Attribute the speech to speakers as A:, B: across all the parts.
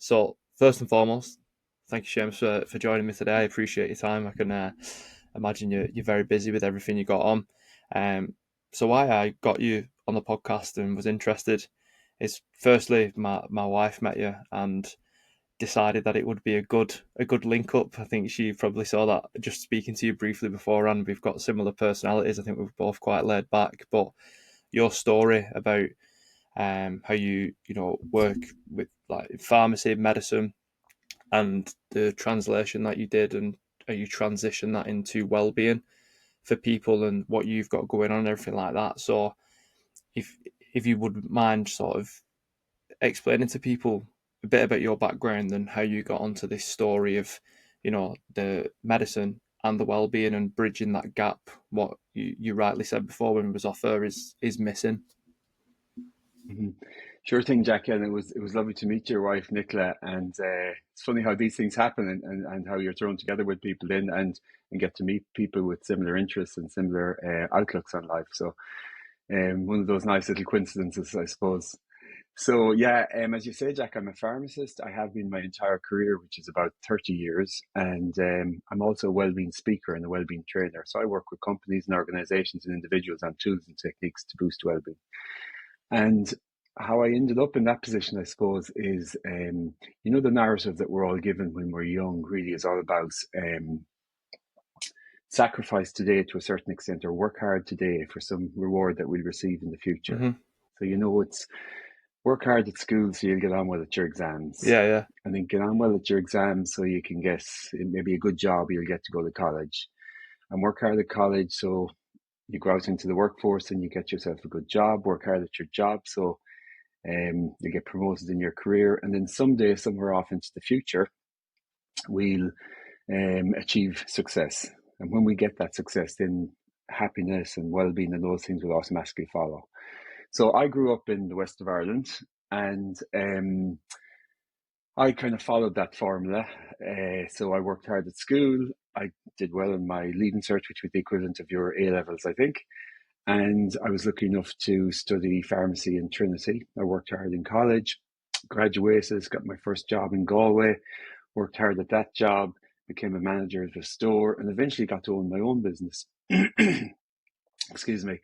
A: So first and foremost, thank you, Seamus, for joining me today. I appreciate your time. I can imagine you're very busy with everything you got on. Um, so why I got you on the podcast and was interested is firstly my wife met you and decided that it would be a good link up. I think she probably saw that just speaking to you briefly beforehand. We've got similar personalities. I think we're both quite laid back, but your story about how you work with like pharmacy, medicine, and the translation that you did, and how you transition that into well-being for people and what you've got going on and everything like that. So if if you would mind sort of explaining to people a bit about your background and how you got onto this story of, the medicine and the well-being and bridging that gap, what you rightly said before when we was off air is missing.
B: Mhm. Sure thing, Jackie, and it was lovely to meet your wife, Nicola. And it's funny how these things happen, and how you're thrown together with people and get to meet people with similar interests and similar outlooks on life. So one of those nice little coincidences, I suppose. So yeah, as you say, Jack, I'm a pharmacist. I have been my entire career, which is about 30 years, and I'm also a wellbeing speaker and a wellbeing trainer. So I work with companies and organizations and individuals on tools and techniques to boost wellbeing. And how I ended up in that position, I suppose, is the narrative that we're all given when we're young really is all about sacrifice today to a certain extent, or work hard today for some reward that we'll receive in the future.
A: Hmm.
B: So, it's work hard at school so you'll get on well at your exams.
A: Yeah, yeah.
B: And then get on well at your exams so you can get maybe a good job, you'll get to go to college. And work hard at college so you go out into the workforce and you get yourself a good job, work hard at your job so you get promoted in your career, and then someday, somewhere off into the future, we'll achieve success. And when we get that success, then happiness and well-being and those things will automatically follow. So I grew up in the west of Ireland, and I kind of followed that formula. So I worked hard at school. I did well in my leaving cert, which was the equivalent of your A levels, I think. And I was lucky enough to study pharmacy in Trinity. I worked hard in college, graduated, got my first job in Galway, worked hard at that job, became a manager at a store, and eventually got to own my own business. Excuse me.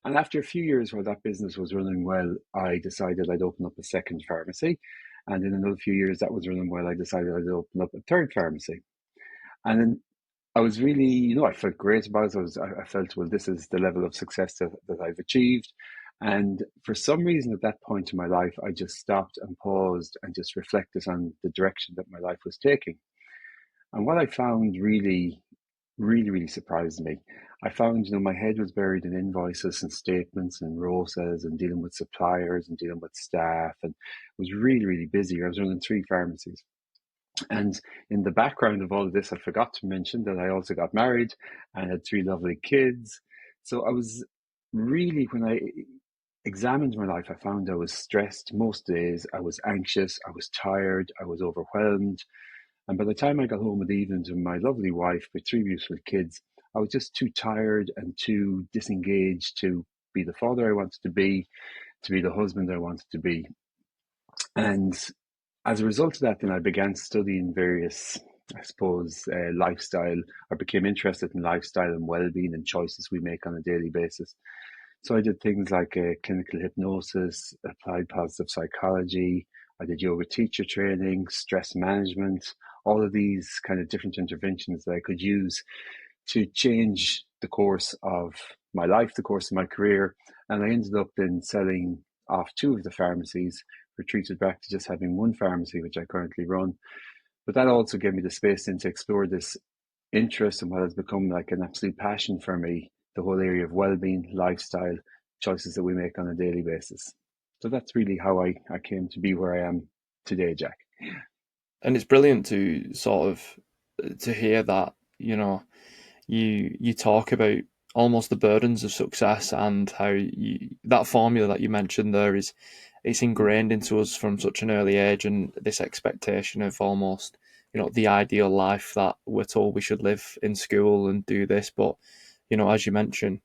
B: And after a few years while that business was running well, I decided I'd open up a second pharmacy. And in another few years that was running well, I decided I'd open up a third pharmacy. And then I was really, I felt great about it. I felt, well, this is the level of success that I've achieved. And for some reason at that point in my life, I just stopped and paused and just reflected on the direction that my life was taking. And what I found really, really, really surprised me. I found, my head was buried in invoices and statements and ROSAs and dealing with suppliers and dealing with staff, and was really, really busy. I was running three pharmacies. And in the background of all of this, I forgot to mention that I also got married and had three lovely kids. So I was really, when I examined my life, I found I was stressed most days. I was anxious. I was tired. I was overwhelmed. And by the time I got home with evening to my lovely wife with three beautiful kids, I was just too tired and too disengaged to be the father I wanted to be the husband I wanted to be. And as a result of that, then I began studying various, I suppose, lifestyle. I became interested in lifestyle and well-being and choices we make on a daily basis. So I did things like clinical hypnosis, applied positive psychology. I did yoga teacher training, stress management, all of these kind of different interventions that I could use to change the course of my life, the course of my career. And I ended up then selling off two of the pharmacies, retreated back to just having one pharmacy, which I currently run. But that also gave me the space then to explore this interest in what has become like an absolute passion for me, the whole area of well-being, lifestyle, choices that we make on a daily basis. So that's really how I came to be where I am today, Jack.
A: And it's brilliant to sort of to hear that, you talk about almost the burdens of success and how that formula that you mentioned there is it's ingrained into us from such an early age, and this expectation of almost the ideal life that we're told we should live in school and do this. But as you mentioned,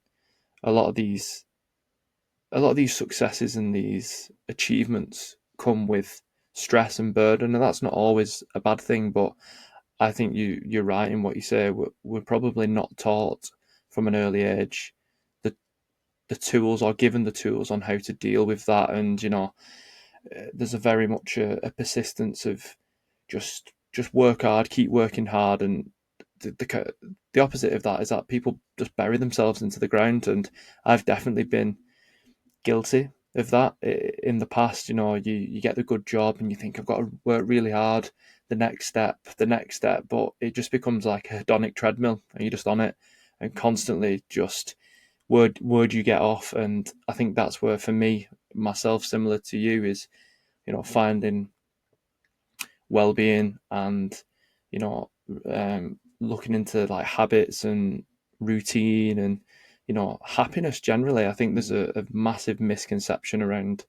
A: a lot of these a lot of these successes and these achievements come with stress and burden, and that's not always a bad thing. But I think you're right in what you say. We're probably not taught from an early age the tools, or given the tools on how to deal with that. And there's a very much a persistence of just work hard, keep working hard, and the opposite of that is that people just bury themselves into the ground. And I've definitely been guilty of that in the past. You get the good job and you think, I've got to work really hard, the next step, but it just becomes like a hedonic treadmill, and you're just on it and constantly just word you get off. And I think that's where, for me, myself, similar to you, is finding well-being and you know looking into like habits and routine and happiness generally. I think there's a massive misconception around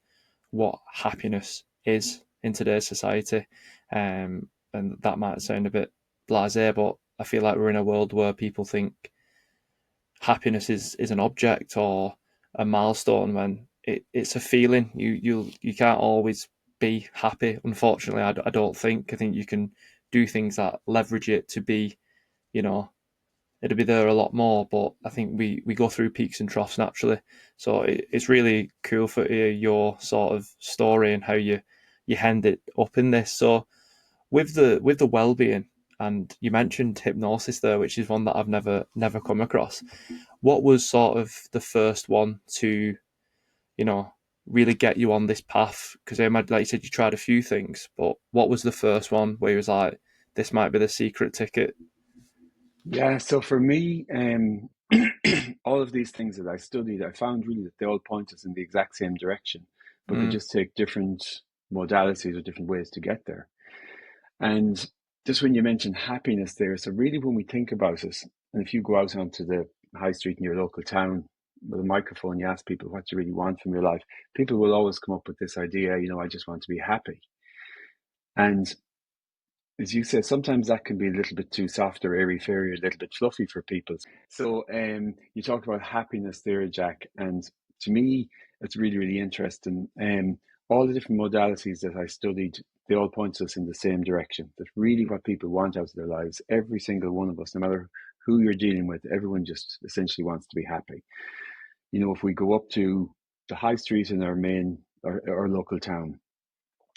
A: what happiness is in today's society, and that might sound a bit blasé, but I feel like we're in a world where people think happiness is an object or a milestone, when it's a feeling. You can't always be happy, unfortunately. I don't think. I think you can do things that leverage it to be, you know it'll be there a lot more. But I think we go through peaks and troughs naturally. So it's really cool for your sort of story and how you end it up in this. So with the well-being, and you mentioned hypnosis there, which is one that I've never come across. What was sort of the first one to, you know, really get you on this path? Because I imagine, like you said, you tried a few things, but what was the first one where you was like, this might be the secret ticket?
B: Yeah, so for me, all of these things that I studied, I found really that they all point us in the exact same direction, but we
A: Mm,
B: just take different modalities or different ways to get there. And just when you mentioned happiness there, so really when we think about it, and if you go out onto the high street in your local town with a microphone, you ask people what you really want from your life, people will always come up with this idea, I just want to be happy. And as you said, sometimes that can be a little bit too soft or airy fairy, a little bit fluffy for people. So you talked about happiness there, Jack, and to me, it's really, really interesting. All the different modalities that I studied, they all point us in the same direction. That really what people want out of their lives, every single one of us, no matter who you're dealing with, everyone just essentially wants to be happy. If we go up to the high street in our main our local town,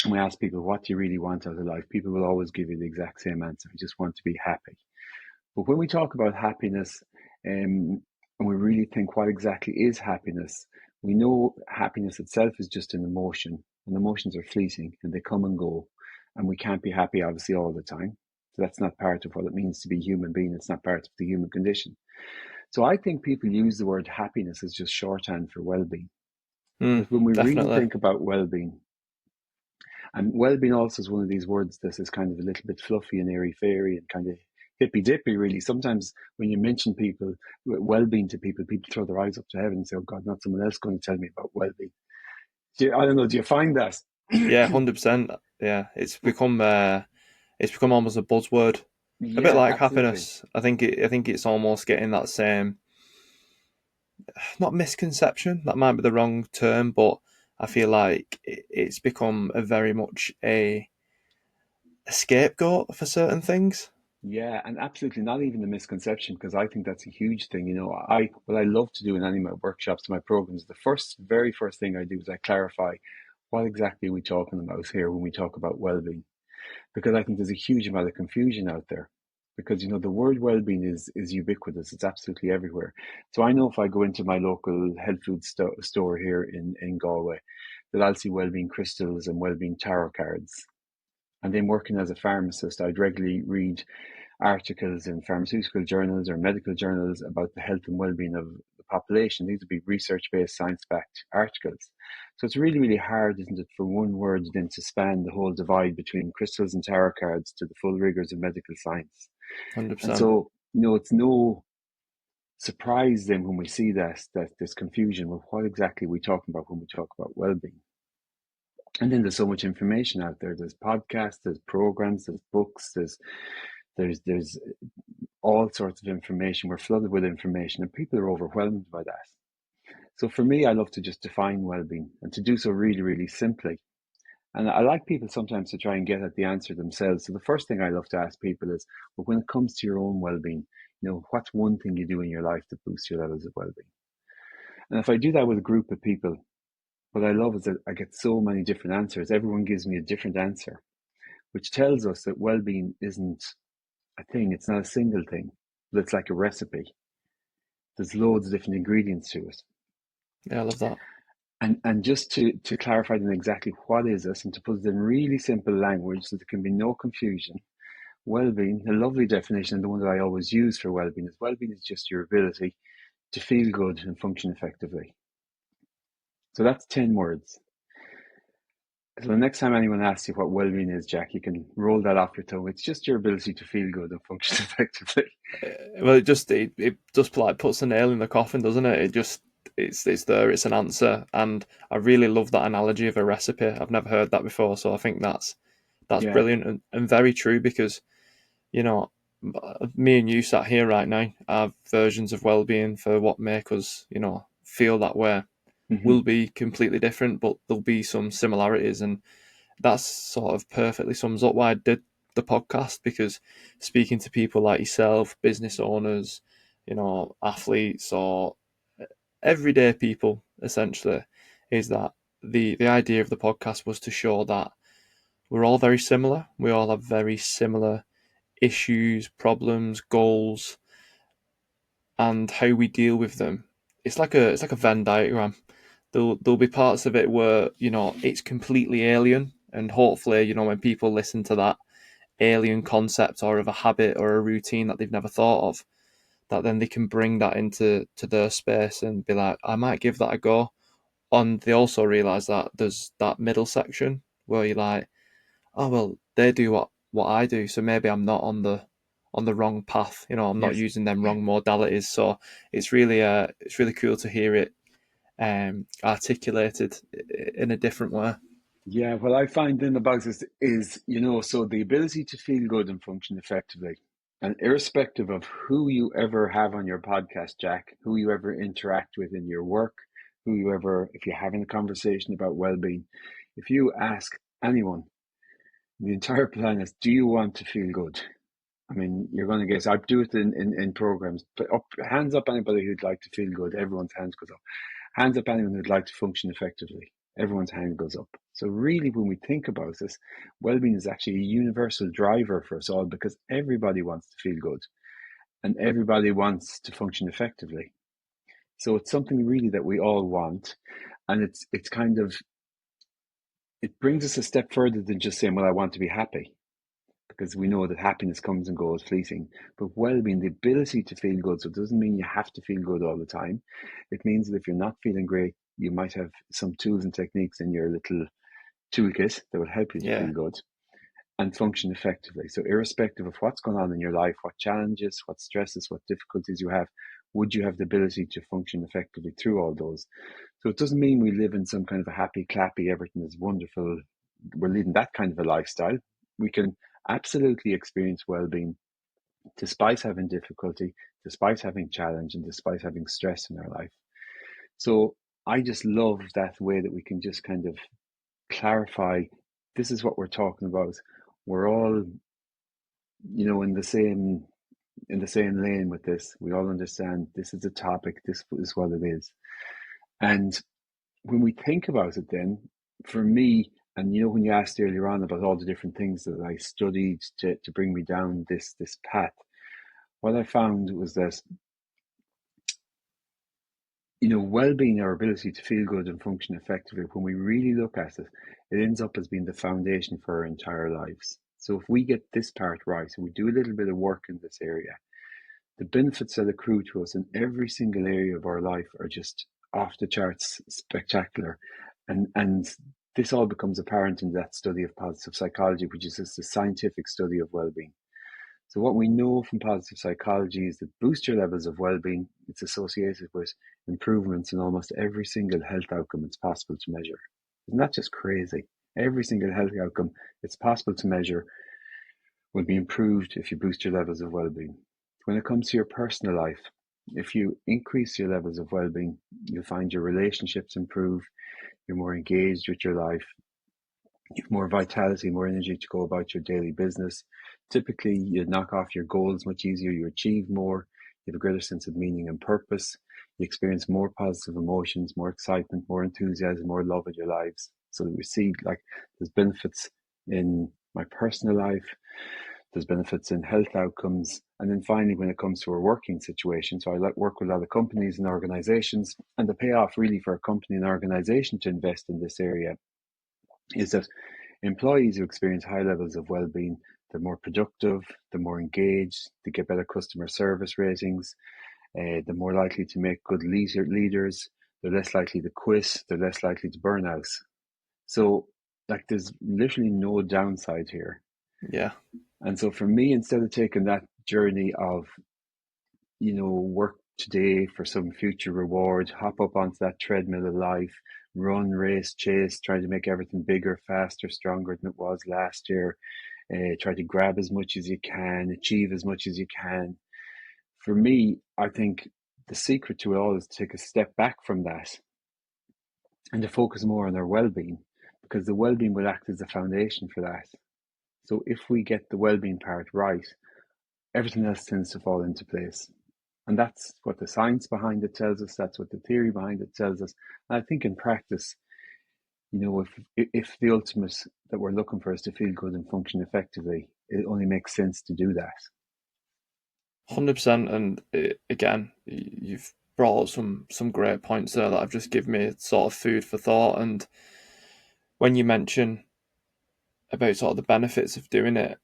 B: and we ask people, what do you really want out of life? People will always give you the exact same answer. I just want to be happy. But when we talk about happiness, and we really think what exactly is happiness, we know happiness itself is just an emotion, and emotions are fleeting and they come and go. And we can't be happy, obviously, all the time. So that's not part of what it means to be a human being. It's not part of the human condition. So I think people use the word happiness as just shorthand for well-being.
A: mm,
B: But when we really
A: definitely.
B: think about well-being, and well-being also is one of these words that is kind of a little bit fluffy and airy-fairy and kind of hippy-dippy, really. Sometimes when you mention people, well-being to people, people throw their eyes up to heaven and say, oh God, not someone else going to tell me about well-being. I don't know, do you find that?
A: Yeah, 100%. Yeah, it's become almost a buzzword, a bit
B: Yeah,
A: like
B: absolutely.
A: happiness. I think it's almost getting that same, not misconception, that might be the wrong term, but I feel like it's become a very much a scapegoat for certain things.
B: Yeah, and absolutely not even a misconception, because I think that's a huge thing. I what I love to do in any of my workshops, my programs, very first thing I do is I clarify what exactly are we talking about here when we talk about well-being, because I think there's a huge amount of confusion out there. Because the word well-being is ubiquitous; it's absolutely everywhere. So I know if I go into my local health food store here in Galway, that I'll see well-being crystals and well-being tarot cards. And then working as a pharmacist, I'd regularly read articles in pharmaceutical journals or medical journals about the health and well-being of the population. These would be research-based, science-backed articles. So it's really, really hard, isn't it, for one word then to span the whole divide between crystals and tarot cards to the full rigors of medical science. And
A: 100%.
B: so, it's no surprise then when we see that there's confusion with what exactly we're talking about when we talk about well-being. And then there's so much information out there. There's podcasts, there's programs, there's books, there's all sorts of information. We're flooded with information, and people are overwhelmed by that. So for me, I love to just define well-being and to do so really, really simply. And I like people sometimes to try and get at the answer themselves. So the first thing I love to ask people is, well, when it comes to your own well-being, what's one thing you do in your life to boost your levels of well-being? And if I do that with a group of people, what I love is that I get so many different answers. Everyone gives me a different answer, which tells us that well-being isn't a thing. It's not a single thing, but it's like a recipe. There's loads of different ingredients to it.
A: Yeah, I love that.
B: And just to clarify then exactly what is this and to put it in really simple language so there can be no confusion. Well-being, a lovely definition, and the one that I always use for well-being is just your ability to feel good and function effectively. So that's 10 words. So the next time anyone asks you what well-being is, Jack, you can roll that off your tongue. It's just your ability to feel good and function effectively.
A: Well, it just like puts a nail in the coffin, doesn't it? It's there. It's an answer, and I really love that analogy of a recipe. I've never heard that before, so I think that's
B: Yeah.
A: brilliant and very true because you know me and you sat here right now have versions of well-being for what make us feel that way
B: Mm-hmm.
A: will be completely different, but there'll be some similarities, and that's sort of perfectly sums up why I did the podcast because speaking to people like yourself, business owners, athletes or everyday people essentially, is that the idea of the podcast was to show that we're all very similar. We all have very similar issues, problems, goals, and how we deal with them. It's like a Venn diagram. There'll be parts of it where it's completely alien, and hopefully when people listen to that alien concept or of a habit or a routine that they've never thought of, that then they can bring that into their space and be like, I might give that a go. And they also realize that there's that middle section where you're like, oh well, they do what I do, so maybe I'm not on the wrong path. I'm not
B: Yes.
A: using them wrong modalities. So it's really cool to hear it articulated in a different way.
B: Yeah, what I find in the box is, so the ability to feel good and function effectively. And irrespective of who you ever have on your podcast, Jack, who you ever interact with in your work, if you're having a conversation about well-being, if you ask anyone, the entire planet, do you want to feel good? I mean, you're going to guess. I do it in programs. But hands up anybody who'd like to feel good. Everyone's hands goes up. Hands up anyone who'd like to function effectively. Everyone's hand goes up. So really, when we think about this, well-being is actually a universal driver for us all because everybody wants to feel good and everybody wants to function effectively. So it's something really that we all want, and it's kind of it brings us a step further than just saying, "Well, I want to be happy." Because we know that happiness comes and goes fleeting. But well-being, the ability to feel good, so it doesn't mean you have to feel good all the time. It means that if you're not feeling great, you might have some tools and techniques in your little toolkit that will help you to
A: Yeah,
B: feel good and function effectively. So irrespective of what's going on in your life, what challenges, what stresses, what difficulties you have, would you have the ability to function effectively through all those? So it doesn't mean we live in some kind of a happy, clappy, everything is wonderful. We're leading that kind of a lifestyle. We can absolutely experience well-being despite having difficulty, despite having challenge, and despite having stress in our life. So I just love that way that we can just kind of clarify this is what we're talking about. We're all, in the same lane with this. We all understand this is a topic, this is what it is. And when we think about it then, for me, and when you asked earlier on about all the different things that I studied to bring me down this path, what I found was that well-being, our ability to feel good and function effectively, when we really look at it, it ends up as being the foundation for our entire lives. So if we get this part right, and we do a little bit of work in this area, the benefits that accrue to us in every single area of our life are just off the charts spectacular. And this all becomes apparent in that study of positive psychology, which is just a scientific study of well-being. So what we know from positive psychology is that boost your levels of well-being, it's associated with improvements in almost every single health outcome it's possible to measure. Isn't that just crazy? Every single health outcome it's possible to measure will be improved if you boost your levels of well-being. When it comes to your personal life, if you increase your levels of well-being, you'll find your relationships improve, you're more engaged with your life, You have more vitality, more energy to go about your daily business. Typically, you knock off your goals much easier, you achieve more, you have a greater sense of meaning and purpose, you experience more positive emotions, more excitement, more enthusiasm, more love in your lives. So that we see like there's benefits in my personal life, there's benefits in health outcomes. And then finally, when it comes to a working situation, so I like work with a lot of companies and organizations, and the payoff really for a company and organization to invest in this area is that employees who experience high levels of well-being, they're more productive, they're more engaged, they get better customer service ratings, they're more likely to make good leaders, they're less likely to quit, they're less likely to burn out. So, like, there's literally no downside here.
A: Yeah.
B: And so, for me, instead of taking that journey of, work today for some future reward, hop up onto that treadmill of life, run, race, chase, trying to make everything bigger, faster, stronger than it was last year, try to grab as much as you can, achieve as much as you can. For me, I think the secret to it all is to take a step back from that and to focus more on our well-being, because the well-being will act as the foundation for that. So if we get the well-being part right, everything else tends to fall into place. And that's what the science behind it tells us. That's what the theory behind it tells us. And I think in practice, if the ultimate that we're looking for is to feel good and function effectively, it only makes sense to do that.
A: 100%. And again, you've brought up some great points there that have just given me sort of food for thought. And when you mention about sort of the benefits of doing it,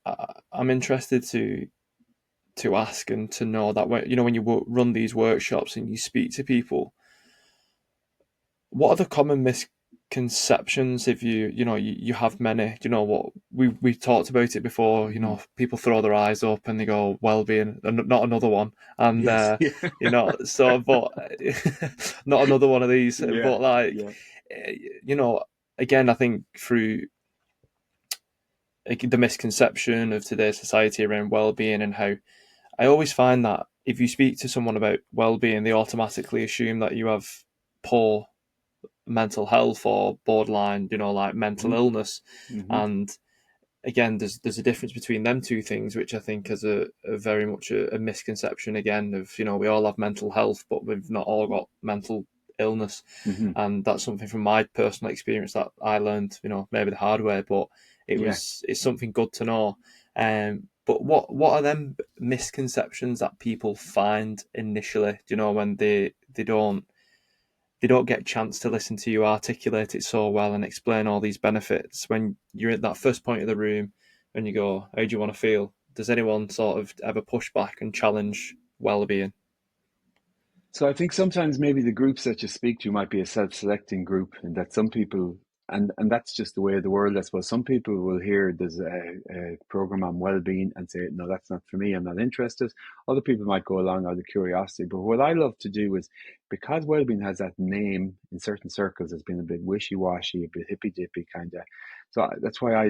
A: I'm interested to ask and to know that when you run these workshops and you speak to people, what are the common misconceptions? If you have many, what we talked about it before.
B: Mm-hmm.
A: People throw their eyes up and they go, well-being, not another one. And
B: Yes. Yeah.
A: so but not another one of these.
B: Yeah.
A: But like,
B: Yeah.
A: you know again, I think through the misconception of today's society around well-being, and how I always find that if you speak to someone about well-being, they automatically assume that you have poor mental health or borderline, like mental
B: Mm-hmm.
A: illness.
B: Mm-hmm.
A: And again, there's a difference between them two things, which I think is a very much a misconception again of, we all have mental health, but we've not all got mental illness.
B: Mm-hmm.
A: And that's something from my personal experience that I learned, maybe the hard way, but
B: Yeah.
A: it's something good to know. But what are them misconceptions that people find initially, when they don't get a chance to listen to you articulate it so well and explain all these benefits when you're at that first point of the room and you go, how do you want to feel? Does anyone sort of ever push back and challenge well-being?
B: So I think sometimes maybe the groups that you speak to might be a self-selecting group, and that some people, and that's just the way of the world, I suppose. Some people will hear there's a program on well-being and say, no, that's not for me, I'm not interested. Other people might go along out of curiosity. But what I love to do is, because well-being has that name in certain circles, has been a bit wishy-washy, a bit hippy-dippy kind of. So that's why I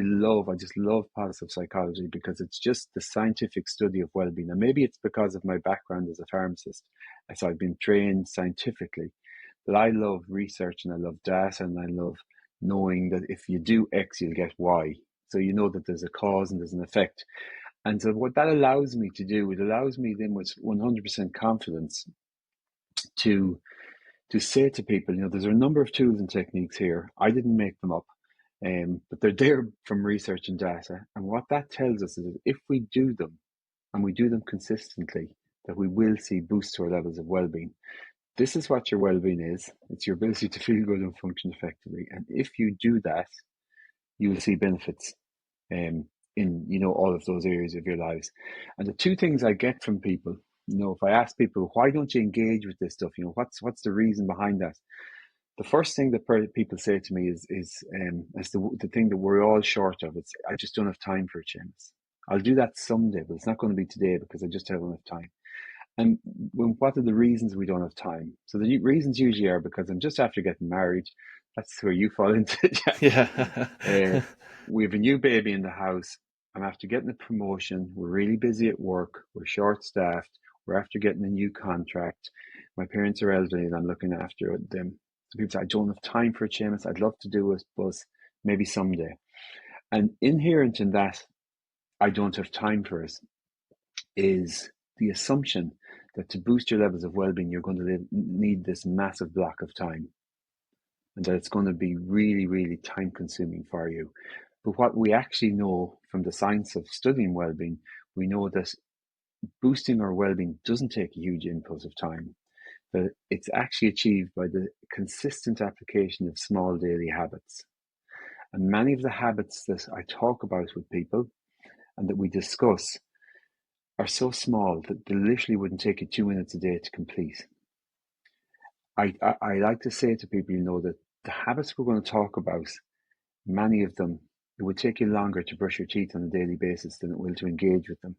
B: just love positive psychology, because it's just the scientific study of well-being. And maybe it's because of my background as a pharmacist. So I've been trained scientifically, but I love research and I love data and I love knowing that if you do X, you'll get Y. So you know that there's a cause and there's an effect. And so what that allows me to do, it allows me then with 100% confidence to say to people, there's a number of tools and techniques here. I didn't make them up, but they're there from research and data. And what that tells us is that if we do them and we do them consistently, that we will see boosts to our levels of well-being. This is what your well-being is. It's your ability to feel good and function effectively. And if you do that, you will see benefits in all of those areas of your lives. And the two things I get from people, if I ask people, why don't you engage with this stuff? What's the reason behind that? The first thing that people say to me is the thing that we're all short of. It's, I just don't have time for a chance. I'll do that someday, but it's not going to be today because I just haven't enough time. And what are the reasons we don't have time? So the reasons usually are because I'm just after getting married. That's where you fall into it, Jack.
A: Yeah.
B: We have a new baby in the house. I'm after getting a promotion. We're really busy at work. We're short staffed. We're after getting a new contract. My parents are elderly and I'm looking after them. So people say, I don't have time for it, Seamus. I'd love to do it, but maybe someday. And inherent in that, I don't have time for it, is the assumption that to boost your levels of well-being, you're going to need this massive block of time, and that it's going to be really, really time consuming for you. But what we actually know from the science of studying well-being, we know that boosting our well-being doesn't take a huge input of time, that it's actually achieved by the consistent application of small daily habits. And many of the habits that I talk about with people and that we discuss are so small that they literally wouldn't take you 2 minutes a day to complete. I like to say to people, that the habits we're going to talk about, many of them, it would take you longer to brush your teeth on a daily basis than it will to engage with them.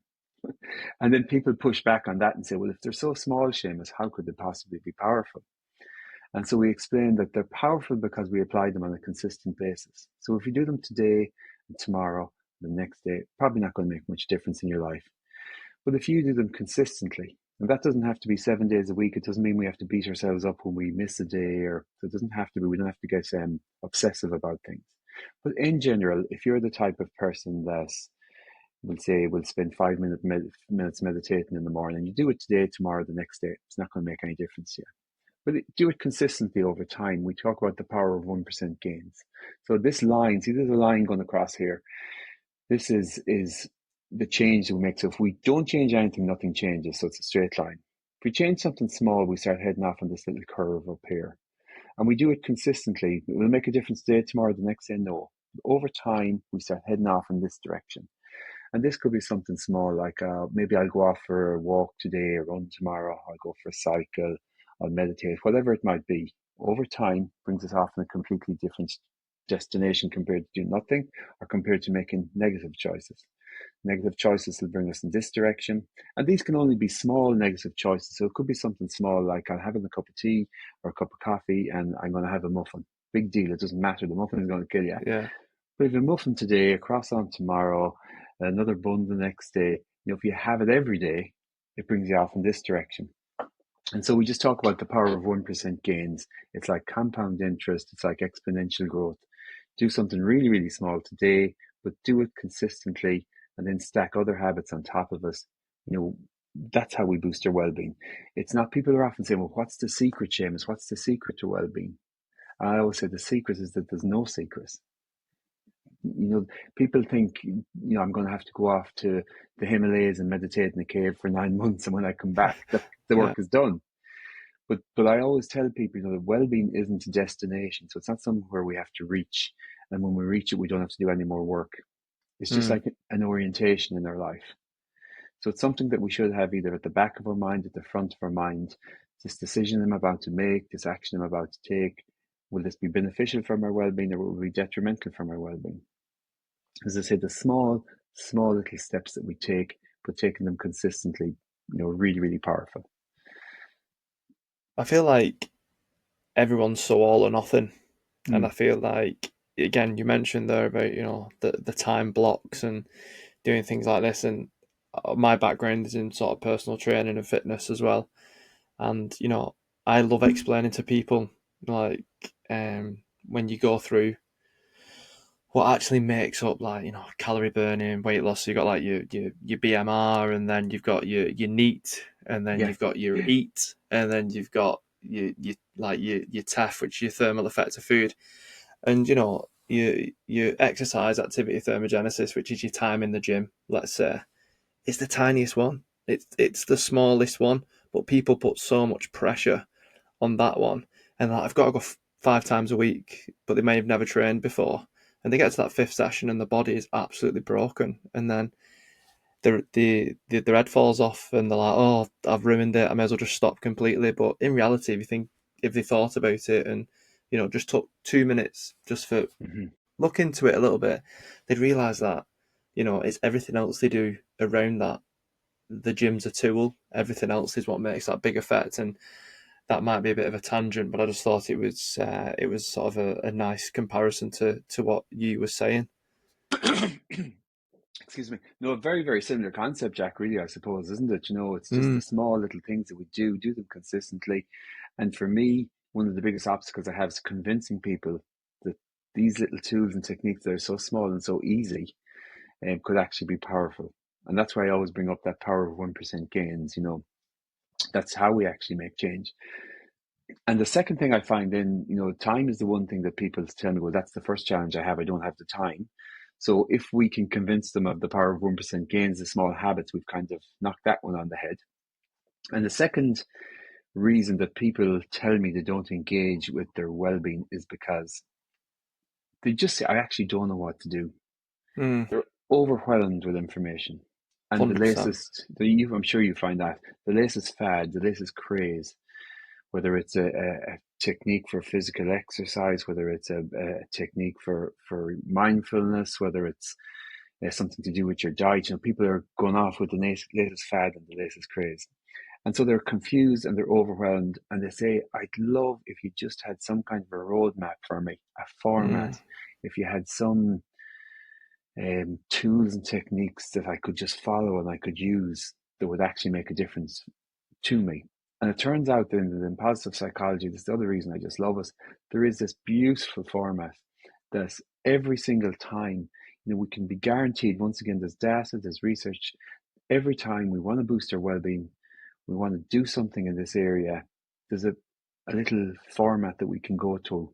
B: And then people push back on that and say, well, if they're so small, Seamus, how could they possibly be powerful? And so we explain that they're powerful because we apply them on a consistent basis. So if you do them today and tomorrow, the next day, probably not going to make much difference in your life. But if you do them consistently, and that doesn't have to be 7 days a week, it doesn't mean we have to beat ourselves up when we miss a day, or it doesn't have to be, we don't have to get obsessive about things. But in general, if you're the type of person that will spend 5 minutes meditating in the morning, you do it today, tomorrow, the next day, it's not going to make any difference to you. But do it consistently over time. We talk about the power of 1% gains. So this line, see, there's a line going across here. This is the change that we make. So if we don't change anything, nothing changes. So it's a straight line. If we change something small, we start heading off on this little curve up here. And we do it consistently. It will make a difference today, tomorrow, the next day, no. Over time, we start heading off in this direction. And this could be something small, like maybe I'll go off for a walk today, or run tomorrow, I'll go for a cycle, I'll meditate, whatever it might be. Over time, brings us off in a completely different destination compared to doing nothing, or compared to making negative choices. Negative choices will bring us in this direction. And these can only be small negative choices. So it could be something small, like I'm having a cup of tea or a cup of coffee and I'm going to have a muffin. Big deal. It doesn't matter. The muffin is going to kill you.
A: Yeah.
B: But if you have a muffin today, a croissant tomorrow, another bun the next day, if you have it every day, it brings you off in this direction. And so we just talk about the power of 1% gains. It's like compound interest. It's like exponential growth. Do something really, really small today, but do it consistently, and then stack other habits on top of it. That's how we boost our well-being. It's not, people are often saying, well, what's the secret, Seamus? What's the secret to well-being? I always say the secret is that there's no secret. People think, I'm going to have to go off to the Himalayas and meditate in a cave for 9 months, and when I come back, the
A: Yeah.
B: work is done. But I always tell people, that well-being isn't a destination, so it's not somewhere we have to reach. And when we reach it, we don't have to do any more work. It's just
A: Mm.
B: like an orientation in our life. So it's something that we should have either at the back of our mind, at the front of our mind. This decision I'm about to make, this action I'm about to take, will this be beneficial for my well-being, or will it be detrimental for my well-being? As I say, the small, small little steps that we take, but taking them consistently, really, really powerful.
A: I feel like everyone's so all or nothing, and I
B: Mm,
A: feel like, again, you mentioned there about the time blocks and doing things like this, and my background is in sort of personal training and fitness as well, and I love explaining to people, like, when you go through what actually makes up, like, calorie burning, weight loss. So you've got like your BMR, and then you've got your NEAT, and then
B: yeah,
A: you've got your EAT, and then you've got your TEF, which is your thermal effect of food, and your exercise activity thermogenesis, which is your time in the gym. Let's say it's the tiniest one. It's the smallest one, but people put so much pressure on that one, and like, I've got to go 5 times a week, but they may have never trained before, and they get to that fifth session, and the body is absolutely broken, and then their head falls off, and they're like, "Oh, I've ruined it. I may as well just stop completely." But in reality, if they thought about it, and just took 2 minutes just for
B: mm-hmm.
A: look into it a little bit, they'd realise that it's everything else they do around that. The gym's a tool. Everything else is what makes that big effect, and that might be a bit of a tangent, but I just thought it was sort of a nice comparison to what you were saying.
B: Excuse me. No, a very, very similar concept, Jack, really, I suppose, isn't it? It's just
A: Mm,
B: the small little things that we do them consistently. And for me, one of the biggest obstacles I have is convincing people that these little tools and techniques that are so small and so easy could actually be powerful. And that's why I always bring up that power of 1% gains. That's how we actually make change. And the second thing I find then, time is the one thing that people tell me, well, that's the first challenge I have. I don't have the time. So if we can convince them of the power of 1% gains, the small habits, we've kind of knocked that one on the head. And the second reason that people tell me they don't engage with their well-being is because they just say, I actually don't know what to do.
A: Mm,
B: They're overwhelmed with information. And the
A: 100%.
B: latest, I'm sure you find that, the latest fad, the latest craze, whether it's a technique for physical exercise, whether it's a technique for mindfulness, whether it's something to do with your diet. People are going off with the latest fad and the latest craze. And so they're confused and they're overwhelmed. And they say, I'd love if you just had some kind of a roadmap for me, a format,
A: Mm,
B: if you had some tools and techniques that I could just follow and I could use that would actually make a difference to me. And it turns out that in positive psychology, this is the other reason I just love it. There is this beautiful format that every single time, we can be guaranteed, once again, there's data, there's research, every time we want to boost our well-being, we want to do something in this area, there's a little format that we can go to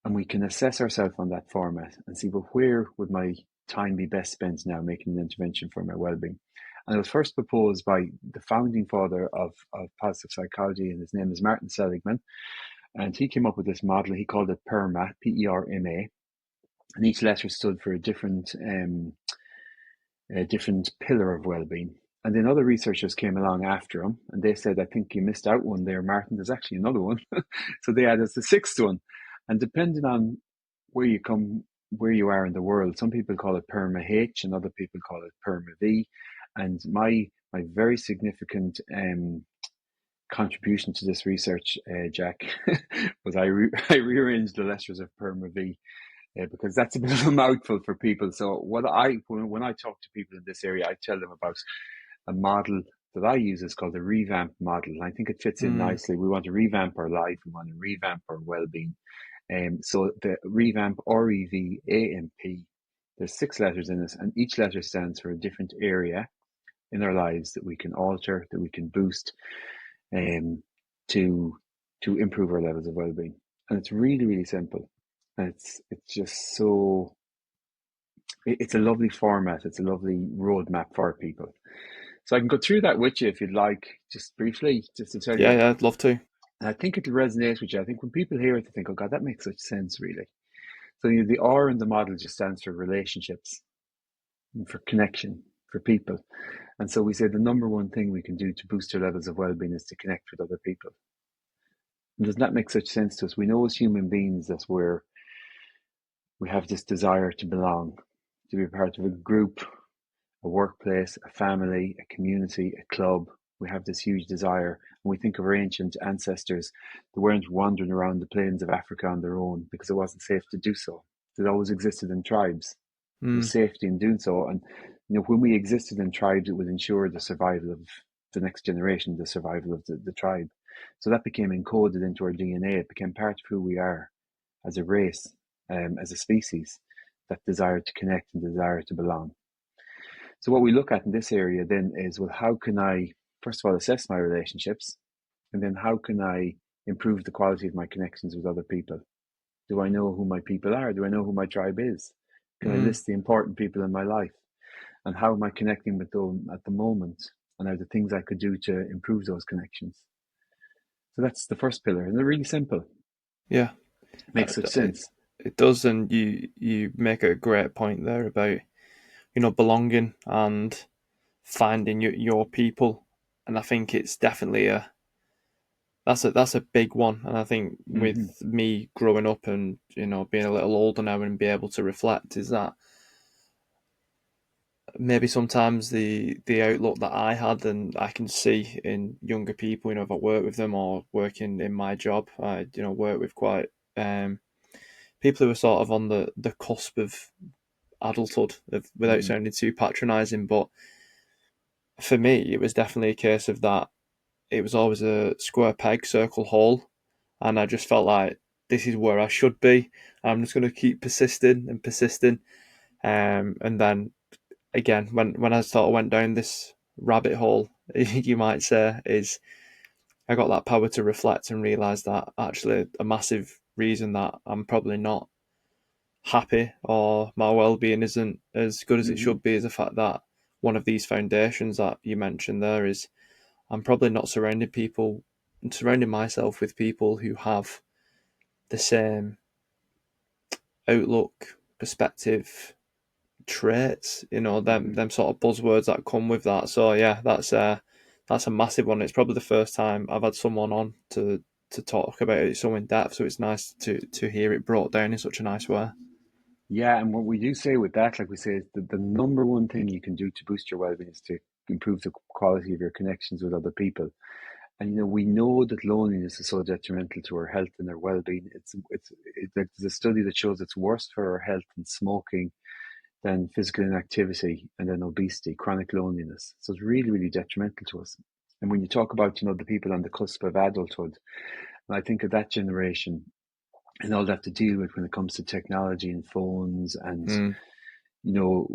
B: and we can assess ourselves on that format and see, well, where would my time be best spent now making an intervention for my well-being? And it was first proposed by the founding father of positive psychology, and his name is Martin Seligman. And he came up with this model. He called it PERMA, P-E-R-M-A, and each letter stood for a different pillar of well-being. And then other researchers came along after him, and they said, I think you missed out one there, Martin. There's actually another one. So they added the sixth one. And depending on where you are in the world, some people call it PERMA H and other people call it PERMA V. And my very significant contribution to this research, Jack, was I rearranged the letters of PERMA V, because that's a bit of a mouthful for people. So when I talk to people in this area, I tell them about a model that I use is called the revamp model. And I think it fits in
A: mm,
B: nicely. We want to revamp our life. We want to revamp our well-being. So the revamp, REVAMP, there's 6 letters in it, and each letter stands for a different area in our lives that we can alter, that we can boost, to improve our levels of well-being. And it's really, really simple. And it's just so it's a lovely format. It's a lovely roadmap for people. So I can go through that with you if you'd like, just briefly, just to tell
A: yeah,
B: you.
A: yeah, I'd love to.
B: And I think it'll resonate with you. I think when people hear it, they think, "Oh God, that makes such sense, really." So the R in the model just stands for relationships, and for connection, for people. And so we say the number one thing we can do to boost our levels of well-being is to connect with other people. And doesn't that make such sense to us? We know as human beings that we have this desire to belong, to be part of a group, a workplace, a family, a community, a club. We have this huge desire. And we think of our ancient ancestors, they weren't wandering around the plains of Africa on their own because it wasn't safe to do so. They always existed in tribes. There was
A: Mm,
B: safety in doing so. And when we existed in tribes, it would ensure the survival of the next generation, the survival of the tribe. So that became encoded into our DNA. It became part of who we are as a race, as a species, that desire to connect and desire to belong. So what we look at in this area then is, well, how can I, first of all, assess my relationships? And then how can I improve the quality of my connections with other people? Do I know who my people are? Do I know who my tribe is? Can I
A: mm,
B: list the important people in my life? And how am I connecting with them at the moment? And are the things I could do to improve those connections? So that's the first pillar. And they're really simple.
A: yeah,
B: Makes such
A: it,
B: sense.
A: it does, and you make a great point there about belonging and finding your people, and I think it's definitely that's a big one. And I think
B: Mm-hmm.
A: with me growing up and being a little older now and be able to reflect, is that maybe sometimes the outlook that I had and I can see in younger people, if I work with them or working in my job, I work with quite people who are sort of on the cusp of adulthood, without
B: Mm-hmm.
A: sounding too patronising. But for me, it was definitely a case of that. It was always a square peg, circle hole, and I just felt like this is where I should be. I'm just going to keep persisting and persisting. And then again, when I sort of went down this rabbit hole, you might say, is I got that power to reflect and realize that actually a massive reason that I'm probably not happy or my well-being isn't as good as it
B: Hmm.
A: should be is the fact that one of these foundations that you mentioned there is I'm probably not surrounding myself with people who have the same outlook, perspective, traits, them
B: Hmm.
A: them sort of buzzwords that come with that. So yeah, that's a massive one. It's probably the first time I've had someone on to talk about it so in depth. So it's nice to hear it brought down in such a nice way.
B: Yeah, and what we do say with that, like we say, is the number one thing you can do to boost your well-being is to improve the quality of your connections with other people. And we know that loneliness is so detrimental to our health and our well-being. There's a study that shows it's worse for our health than smoking, than physical inactivity, and then obesity, chronic loneliness. So it's really, really detrimental to us. And when you talk about, the people on the cusp of adulthood, and I think of that generation and all they have to deal with when it comes to technology and phones, and
A: Mm,
B: you know,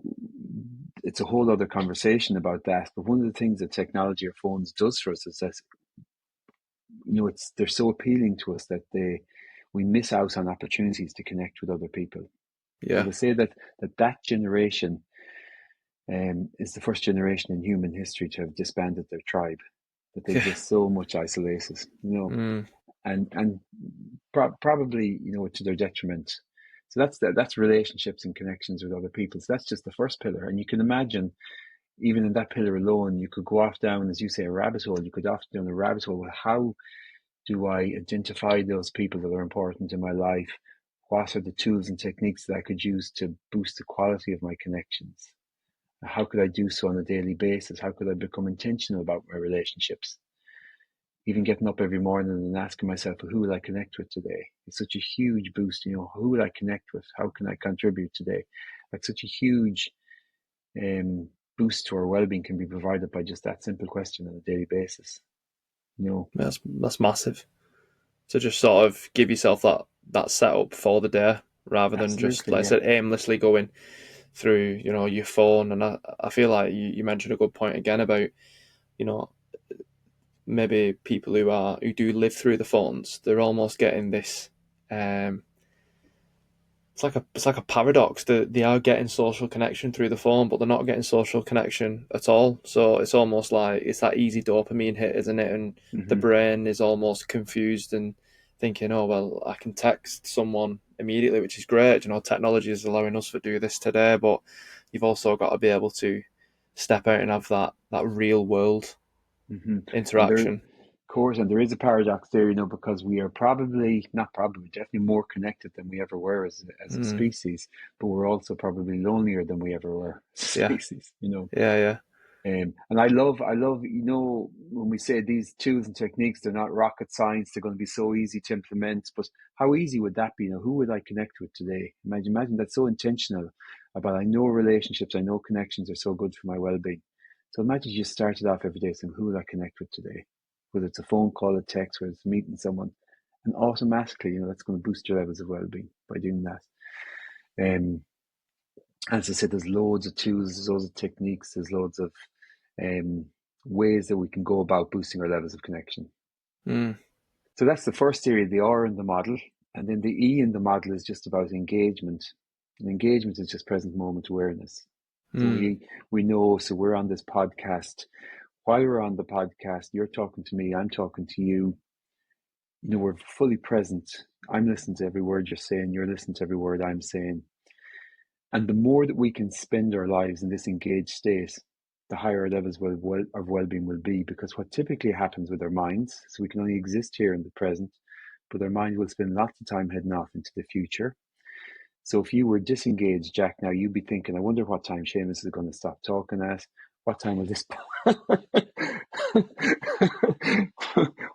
B: it's a whole other conversation about that. But one of the things that technology or phones does for us is that they're so appealing to us that we miss out on opportunities to connect with other people. So
A: yeah,
B: they say that generation is the first generation in human history to have disbanded their tribe, that they're
A: yeah,
B: just so much isolated,
A: mm,
B: and probably to their detriment. So that's relationships and connections with other people. So that's just the first pillar, and you can imagine even in that pillar alone, you could go off down, as you say, a rabbit hole. You could go off down a rabbit hole. Well, how do I identify those people that are important in my life? What are the tools and techniques that I could use to boost the quality of my connections? How could I do so on a daily basis? How could I become intentional about my relationships? Even getting up every morning and asking myself, well, who will I connect with today? It's such a huge boost. Who will I connect with? How can I contribute today? Like such a huge um, boost to our well-being can be provided by just that simple question on a daily basis. You know,
A: that's massive. To just sort of give yourself that setup for the day rather than just,
B: absolutely,
A: like I
B: yeah.
A: said, aimlessly going through your phone. And I feel like you mentioned a good point again about you know maybe people who do live through the phones, they're almost getting this. Um, it's like a paradox. They are getting social connection through the phone, but they're not getting social connection at all. So it's almost like it's that easy dopamine hit, isn't it? And the
B: Hmm.
A: brain is almost confused and thinking, "Oh well, I can text someone immediately," which is great. Technology is allowing us to do this today, but you've also got to be able to step out and have that real world
B: Hmm. And there, of
A: interaction.
B: course, and there is a paradox there, because we are not probably, definitely more connected than we ever were as a
A: Mm,
B: species, but we're also probably lonelier than we ever were as a
A: yeah,
B: species.
A: yeah, yeah.
B: And I love, when we say these tools and techniques, they're not rocket science, they're going to be so easy to implement, but how easy would that be? Who would I connect with today? Imagine that's so intentional about, I know relationships, I know connections are so good for my well-being. So imagine you started off every day saying, who would I connect with today? Whether it's a phone call, a text, whether it's meeting someone, and automatically, that's going to boost your levels of well-being by doing that. Um, as I said, there's loads of tools, there's loads of techniques, there's loads of um, ways that we can go about boosting our levels of connection.
A: Mm,
B: So that's the first area, the R in the model. And then the E in the model is just about engagement. And engagement is just present moment awareness. So
A: mm,
B: we know, so we're on this podcast. While we're on the podcast, you're talking to me, I'm talking to you. We're fully present. I'm listening to every word you're saying, you're listening to every word I'm saying. And the more that we can spend our lives in this engaged state, the higher levels of well-being will be, because what typically happens with our minds, so we can only exist here in the present, but our mind will spend lots of time heading off into the future. So if you were disengaged, Jack, now you'd be thinking, I wonder what time Seamus is going to stop talking at. What time will this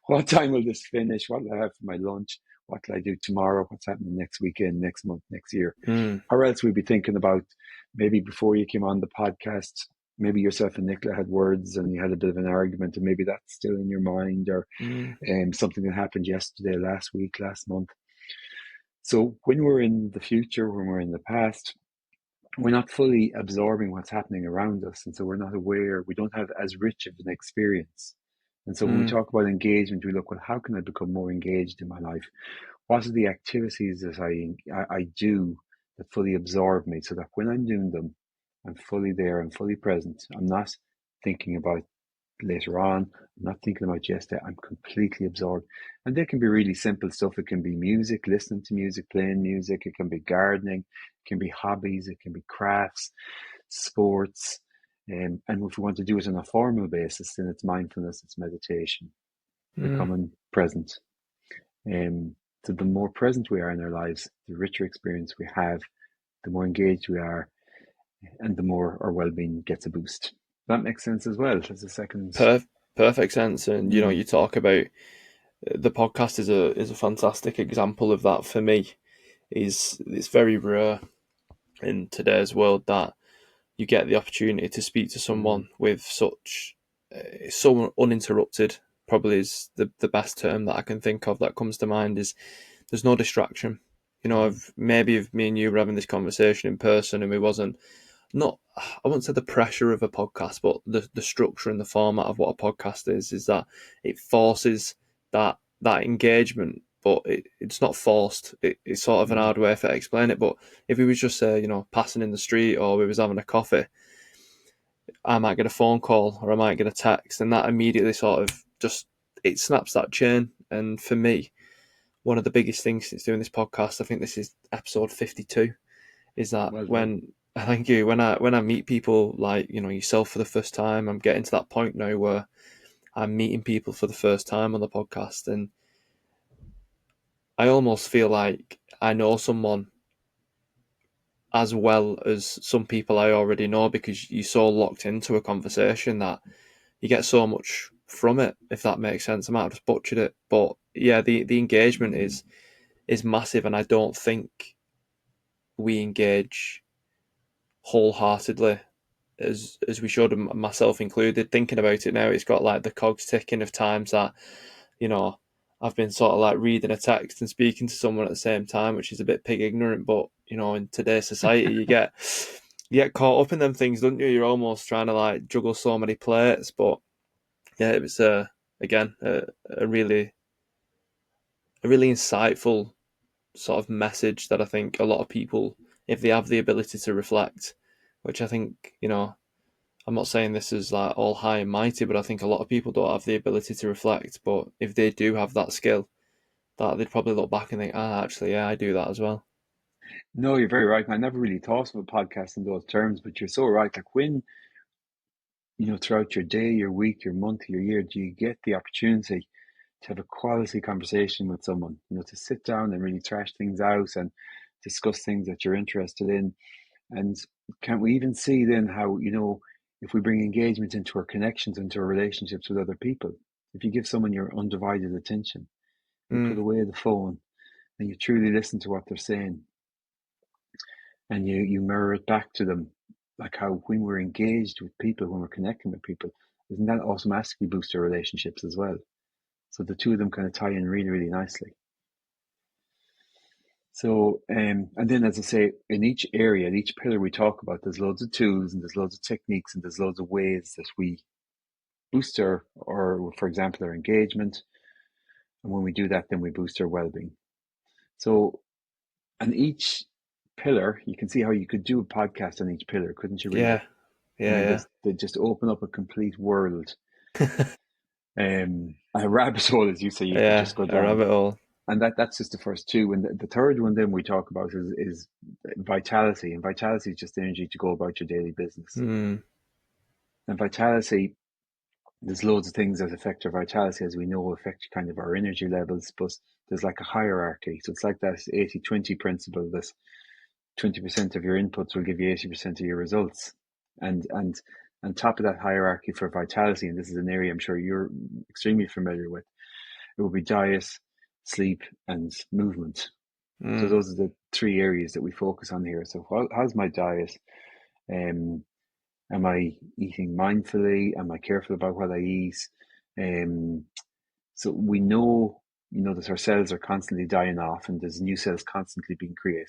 B: what time will this finish? What will I have for my lunch? What will I do tomorrow? What's happening next weekend, next month, next year?
A: mm,
B: Or else we'd be thinking about, maybe before you came on the podcast, maybe yourself and Nicola had words and you had a bit of an argument, and maybe that's still in your mind, or
A: mm,
B: something that happened yesterday, last week, last month. So when we're in the future, when we're in the past, we're not fully absorbing what's happening around us. And so we're not aware, we don't have as rich of an experience. And so when we
A: Mm,
B: talk about engagement, we look, well, how can I become more engaged in my life? What are the activities that I do that fully absorb me so that when I'm doing them, I'm fully there, I'm fully present. I'm not thinking about later on. I'm not thinking about yesterday. I'm completely absorbed. And they can be really simple stuff. It can be music, listening to music, playing music. It can be gardening. It can be hobbies. It can be crafts, sports. And if we want to do it on a formal basis, then it's mindfulness, it's meditation,
A: mm.
B: becoming present. Um, so the more present we are in our lives, the richer experience we have, the more engaged we are, and the more our well-being gets a boost. That makes sense as well as a second.
A: Per- Perfect sense. And
B: Mm,
A: you talk about the podcast is a fantastic example of that for me. Is it's very rare in today's world that you get the opportunity to speak to
B: mm,
A: someone with such so uninterrupted. Probably is the best term that I can think of that comes to mind. Is there's no distraction.
B: mm,
A: If maybe if me and you were having this conversation in person and we wasn't not I wouldn't say the pressure of a podcast, but the structure and the format of what a podcast is that it forces that engagement, but it's not forced. It's sort of an
B: mm.
A: hard way to explain it. But if we was just passing in the street or we was having a coffee, I might get a phone call or I might get a text, and that immediately sort of just it snaps that chain. And for me, one of the biggest things since doing this podcast, I think this is episode 52, is that
B: Well done.
A: when thank you when I meet people like yourself for the first time, I'm getting to that point now where I'm meeting people for the first time on the podcast, and I almost feel like I know someone as well as some people I already know because you're so locked into a conversation that you get so much from it, if that makes sense. I might have just butchered it, but yeah, the engagement is massive, and I don't think we engage wholeheartedly as we should, myself included. Thinking about it now, it's got like the cogs ticking of times that you know I've been sort of like reading a text and speaking to someone at the same time, which is a bit pig ignorant. But in today's society, you get caught up in them things, don't you? You're almost trying to like juggle so many plates. But yeah, it was again a really insightful sort of message that I think a lot of people, if they have the ability to reflect, which I think I'm not saying this is like all high and mighty, but I think a lot of people don't have the ability to reflect. But if they do have that skill, that they'd probably look back and think, actually, yeah, I do that as well.
B: No, you're very right. And I never really thought of a podcast in those terms, but you're so right. Like when, throughout your day, your week, your month, your year, do you get the opportunity to have a quality conversation with someone, to sit down and really thrash things out and discuss things that you're interested in? And can we even see then how, if we bring engagement into our connections, into our relationships with other people, if you give someone your undivided attention, you put
A: Mm,
B: away the phone and you truly listen to what they're saying and you mirror it back to them, like how when we're engaged with people, when we're connecting with people, doesn't that automatically boost our relationships as well? So the two of them kind of tie in really, really nicely. So, and then as I say, in each area, in each pillar we talk about, there's loads of tools and there's loads of techniques and there's loads of ways that we boost our, or for example, our engagement. And when we do that, then we boost our well-being. So, and each pillar, you can see how you could do a podcast on each pillar, couldn't you really?
A: yeah,
B: I mean,
A: yeah,
B: they just open up a complete world.
A: yeah,
B: A rabbit hole, as you say, you could
A: yeah.
B: just go
A: A
B: down.
A: rabbit hole.
B: And that's just the first two. And the third one then we talk about is vitality. And vitality is just energy to go about your daily business.
A: Mm,
B: And vitality, there's loads of things that affect our vitality, as we know, affect kind of our energy levels, but there's like a hierarchy. So it's like that 80-20 principle that 20% of your inputs will give you 80% of your results. And on top of that hierarchy for vitality, and this is an area I'm sure you're extremely familiar with, it will be diet, sleep, and movement. So
A: mm,
B: those are the three areas that we focus on here. So how's my diet? Um, am I eating mindfully? Am I careful about what I eat? Um, so we know notice our cells are constantly dying off and there's new cells constantly being created.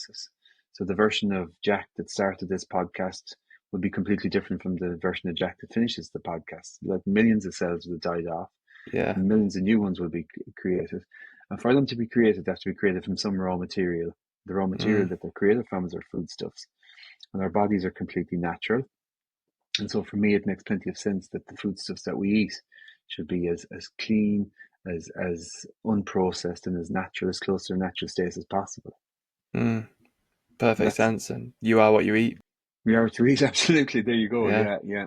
B: So the version of Jack that started this podcast will be completely different from the version of Jack that finishes the podcast. Like millions of cells will have died off
A: Yeah.
B: and millions of new ones will be created. And for them to be created, they have to be created from some raw material. The raw material
A: Mm.
B: that they're created from is our foodstuffs. And our bodies are completely natural. And so for me, it makes plenty of sense that the foodstuffs that we eat should be as clean, as unprocessed, and as natural, as close to their natural state as possible.
A: Mm.
B: And
A: Perfect
B: that's
A: sense. And you are what you eat.
B: we are to eat. Absolutely. There you go.
A: Yeah.
B: Yeah, yeah.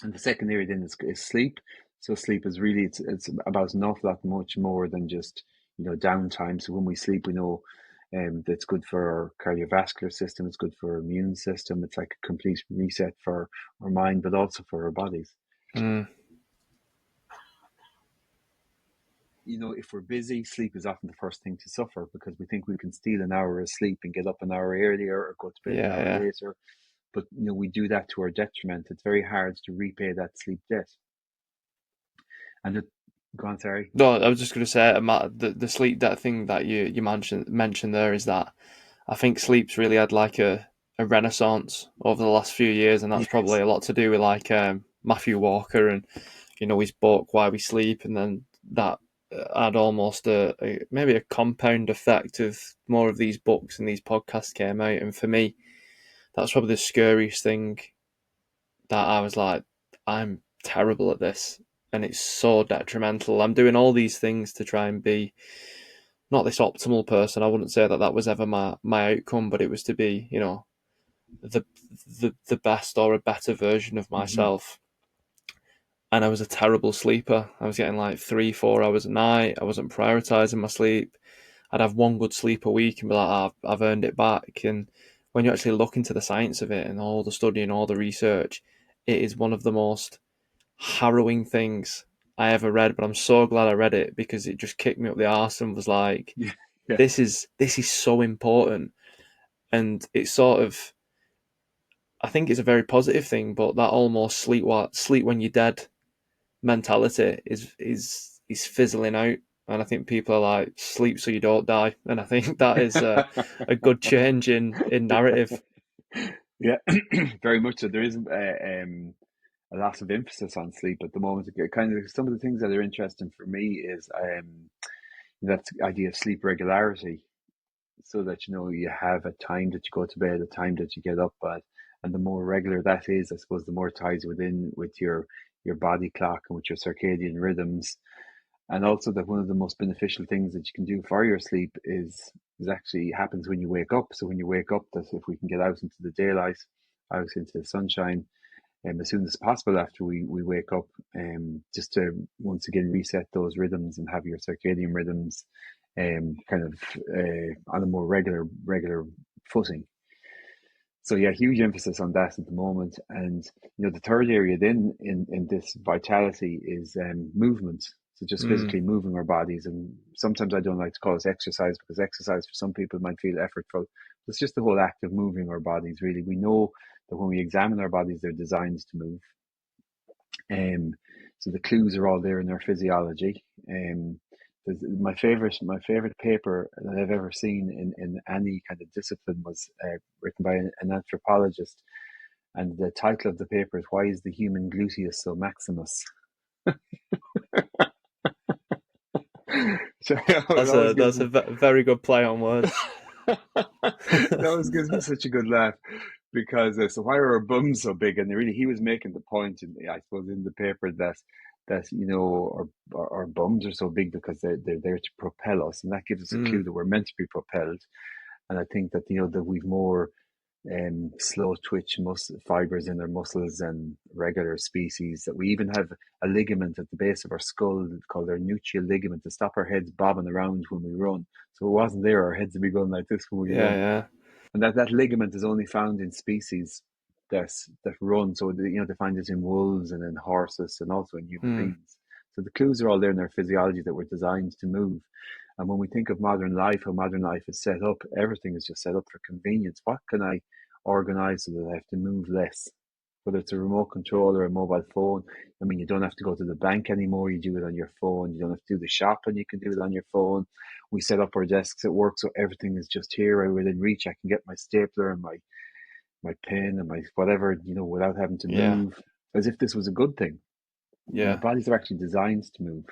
B: And the second area then is sleep. So sleep is really it's about an awful lot much more than just downtime. So when we sleep, we know that's good for our cardiovascular system. It's good for our immune system. It's like a complete reset for our mind, but also for our bodies.
A: Mm.
B: If we're busy, sleep is often the first thing to suffer because we think we can steal an hour of sleep and get up an hour earlier or go to bed an
A: Yeah.
B: hour
A: Yeah.
B: later. But we do that to our detriment. It's very hard to repay that sleep debt. And go on, sorry.
A: No, I was just going to say, the sleep debt thing that you mentioned there is that I think sleep's really had like a renaissance over the last few years, and that's probably
B: Yes.
A: a lot to do with like Matthew Walker and his book Why We Sleep, and then that had almost maybe a compound effect of more of these books and these podcasts came out, and for me, that's probably the scariest thing that I was like, I'm terrible at this, and it's so detrimental. I'm doing all these things to try and be not this optimal person. I wouldn't say that that was ever my outcome, but it was to be, the the best or a better version of
B: Mm-hmm.
A: myself. And I was a terrible sleeper. I was getting like 3, 4 hours a night. I wasn't prioritizing my sleep. I'd have one good sleep a week and be like, I've earned it back. And when you actually look into the science of it and all the study and all the research, it is one of the most harrowing things I ever read. But I'm so glad I read it because it just kicked me up the arse and was like,
B: Yeah. Yeah.
A: this is so important. And it's sort of, I think it's a very positive thing, but that almost sleep when you're dead mentality is fizzling out, and I think people are like sleep so you don't die, and I think that is a good change in narrative.
B: Yeah, very much so. There is a lot of emphasis on sleep at the moment. Kind of some of the things that are interesting for me is that idea of sleep regularity, so that you have a time that you go to bed, a time that you get up at, and the more regular that is, I suppose, the more ties within with your body clock and with your circadian rhythms. And also that one of the most beneficial things that you can do for your sleep is actually happens when you wake up. So when you wake up, that if we can get out into the daylight, out into the sunshine, as soon as possible after we wake up, just to once again reset those rhythms and have your circadian rhythms kind of on a more regular footing. So yeah, huge emphasis on that at the moment. And the third area then in this vitality is movement. So just
A: Mm,
B: physically moving our bodies. And sometimes I don't like to call it exercise because exercise for some people might feel effortful. It's just the whole act of moving our bodies. Really, we know that when we examine our bodies, they're designed to move. Um, so the clues are all there in their physiology. My favorite paper that I've ever seen in any kind of discipline was written by an anthropologist, and the title of the paper is "Why is the human gluteus so maximus?" So it always gives
A: that's
B: me
A: a very good play on words.
B: it always gives me such a good laugh because so why are our bums so big? And really, he was making the point, I suppose, in the paper that our bums are so big because they're there to propel us, and that gives us a clue
A: Mm,
B: that we're meant to be propelled. And I think that that we've more slow twitch muscle fibers in their muscles than regular species. That we even have a ligament at the base of our skull called our nuchal ligament to stop our heads bobbing around when we run. So if it wasn't there, our heads would be going like this when we
A: yeah,
B: run.
A: yeah.
B: And that ligament is only found in species that run. So they find it in wolves and in horses and also in human
A: Mm,
B: beings. So the clues are all there in their physiology that we're designed to move. And when we think of modern life, how modern life is set up, everything is just set up for convenience. What can I organize so that I have to move less? whether it's a remote control or a mobile phone. I mean, you don't have to go to the bank anymore. You do it on your phone. You don't have to do the shopping. You can do it on your phone. We set up our desks at work so everything is just here right within reach. I can get my stapler and my pen and my whatever, without having to
A: Yeah.
B: move, as if this was a good thing. And our
A: Yeah.
B: bodies are actually designed to move.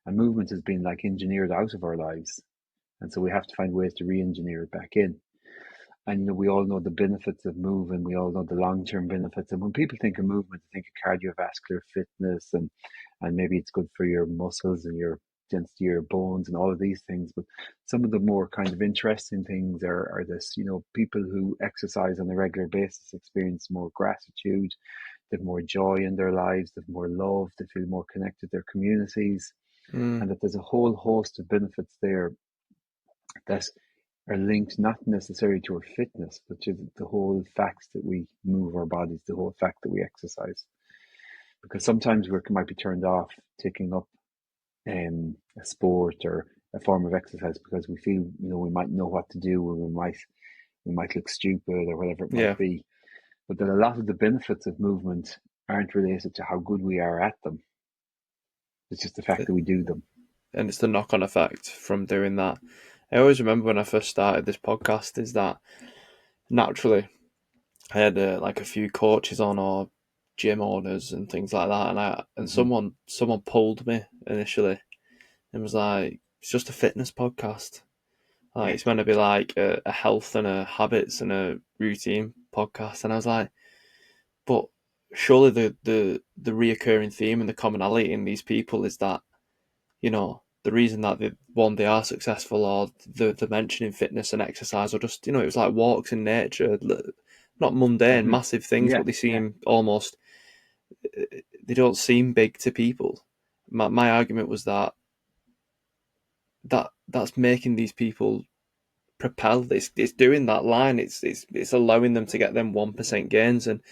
B: And movement has been like engineered out of our lives. And so we have to find ways to re-engineer it back in. And we all know the benefits of moving. We all know the long-term benefits. And when people think of movement, they think of cardiovascular fitness, and maybe it's good for your muscles and your density of your bones and all of these things. But some of the more kind of interesting things are this, people who exercise on a regular basis experience more gratitude, they have more joy in their lives, they have more love, they feel more connected to their communities,
A: Mm.
B: and that there's a whole host of benefits there that are linked not necessarily to our fitness, but to the whole fact that we move our bodies, the whole fact that we exercise. Because sometimes we might be turned off taking up a sport or a form of exercise because we feel we might know what to do, or we might look stupid or whatever it might
A: Yeah.
B: be. But that a lot of the benefits of movement aren't related to how good we are at them. It's just the fact that we do them.
A: And it's the knock-on effect from doing that. I always remember when I first started this podcast is that naturally I had like a few coaches on or gym owners and things like that, and
B: Hmm.
A: someone pulled me initially and was like, "It's just a fitness podcast. Like
B: Yeah.
A: it's meant to be like a health and a habits and a routine podcast." And I was like, "But surely the reoccurring theme and the commonality in these people is that the reason that they are successful, or the mentioning fitness and exercise, or just it was like walks in nature, not mundane
B: Hmm.
A: massive things,
B: Yeah.
A: but they
B: Yeah.
A: seem almost, they don't seem big to people. My argument was that's making these people propel this. It's doing that line. It's allowing them to get them 1% gains. And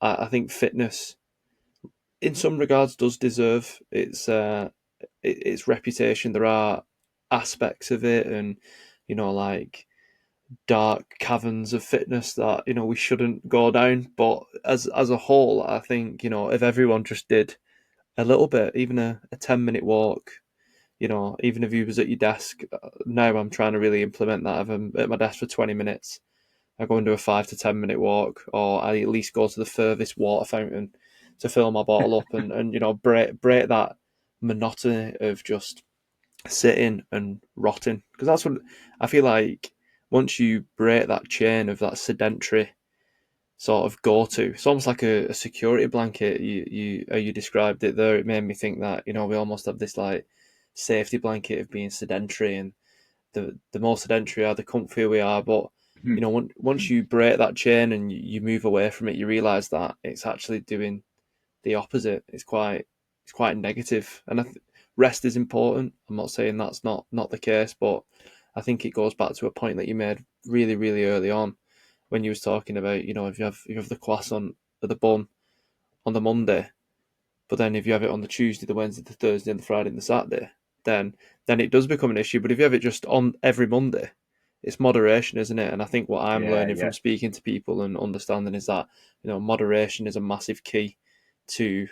A: I think fitness in some regards does deserve its reputation. There are aspects of it, and like dark caverns of fitness that we shouldn't go down. But as a whole, I think if everyone just did a little bit, even a 10-minute walk. Even if you was at your desk, now I'm trying to really implement that. If I'm at my desk for 20 minutes, I go and do a 5 to 10 minute walk, or I at least go to the furthest water fountain to fill my bottle up, and break that monotony of just sitting and rotting, because that's what I feel like. Once you break that chain of that sedentary sort of go to, it's almost like a security blanket. You described it there. It made me think that we almost have this like safety blanket of being sedentary, and the more sedentary are, the comfier we are. But once you break that chain and you move away from it, you realize that it's actually doing the opposite. It's quite negative, and rest is important. I'm not saying that's not the case, but I think it goes back to a point that you made really really early on when you was talking about if you have the croissant or the bun on the Monday, but then if you have it on the Tuesday, the Wednesday, the Thursday, and the Friday and the Saturday, then it does become an issue. But if you have it just on every Monday, it's moderation, isn't it? And I think what I'm
B: Yeah.
A: learning
B: Yeah.
A: from speaking to people and understanding is that moderation is a massive key to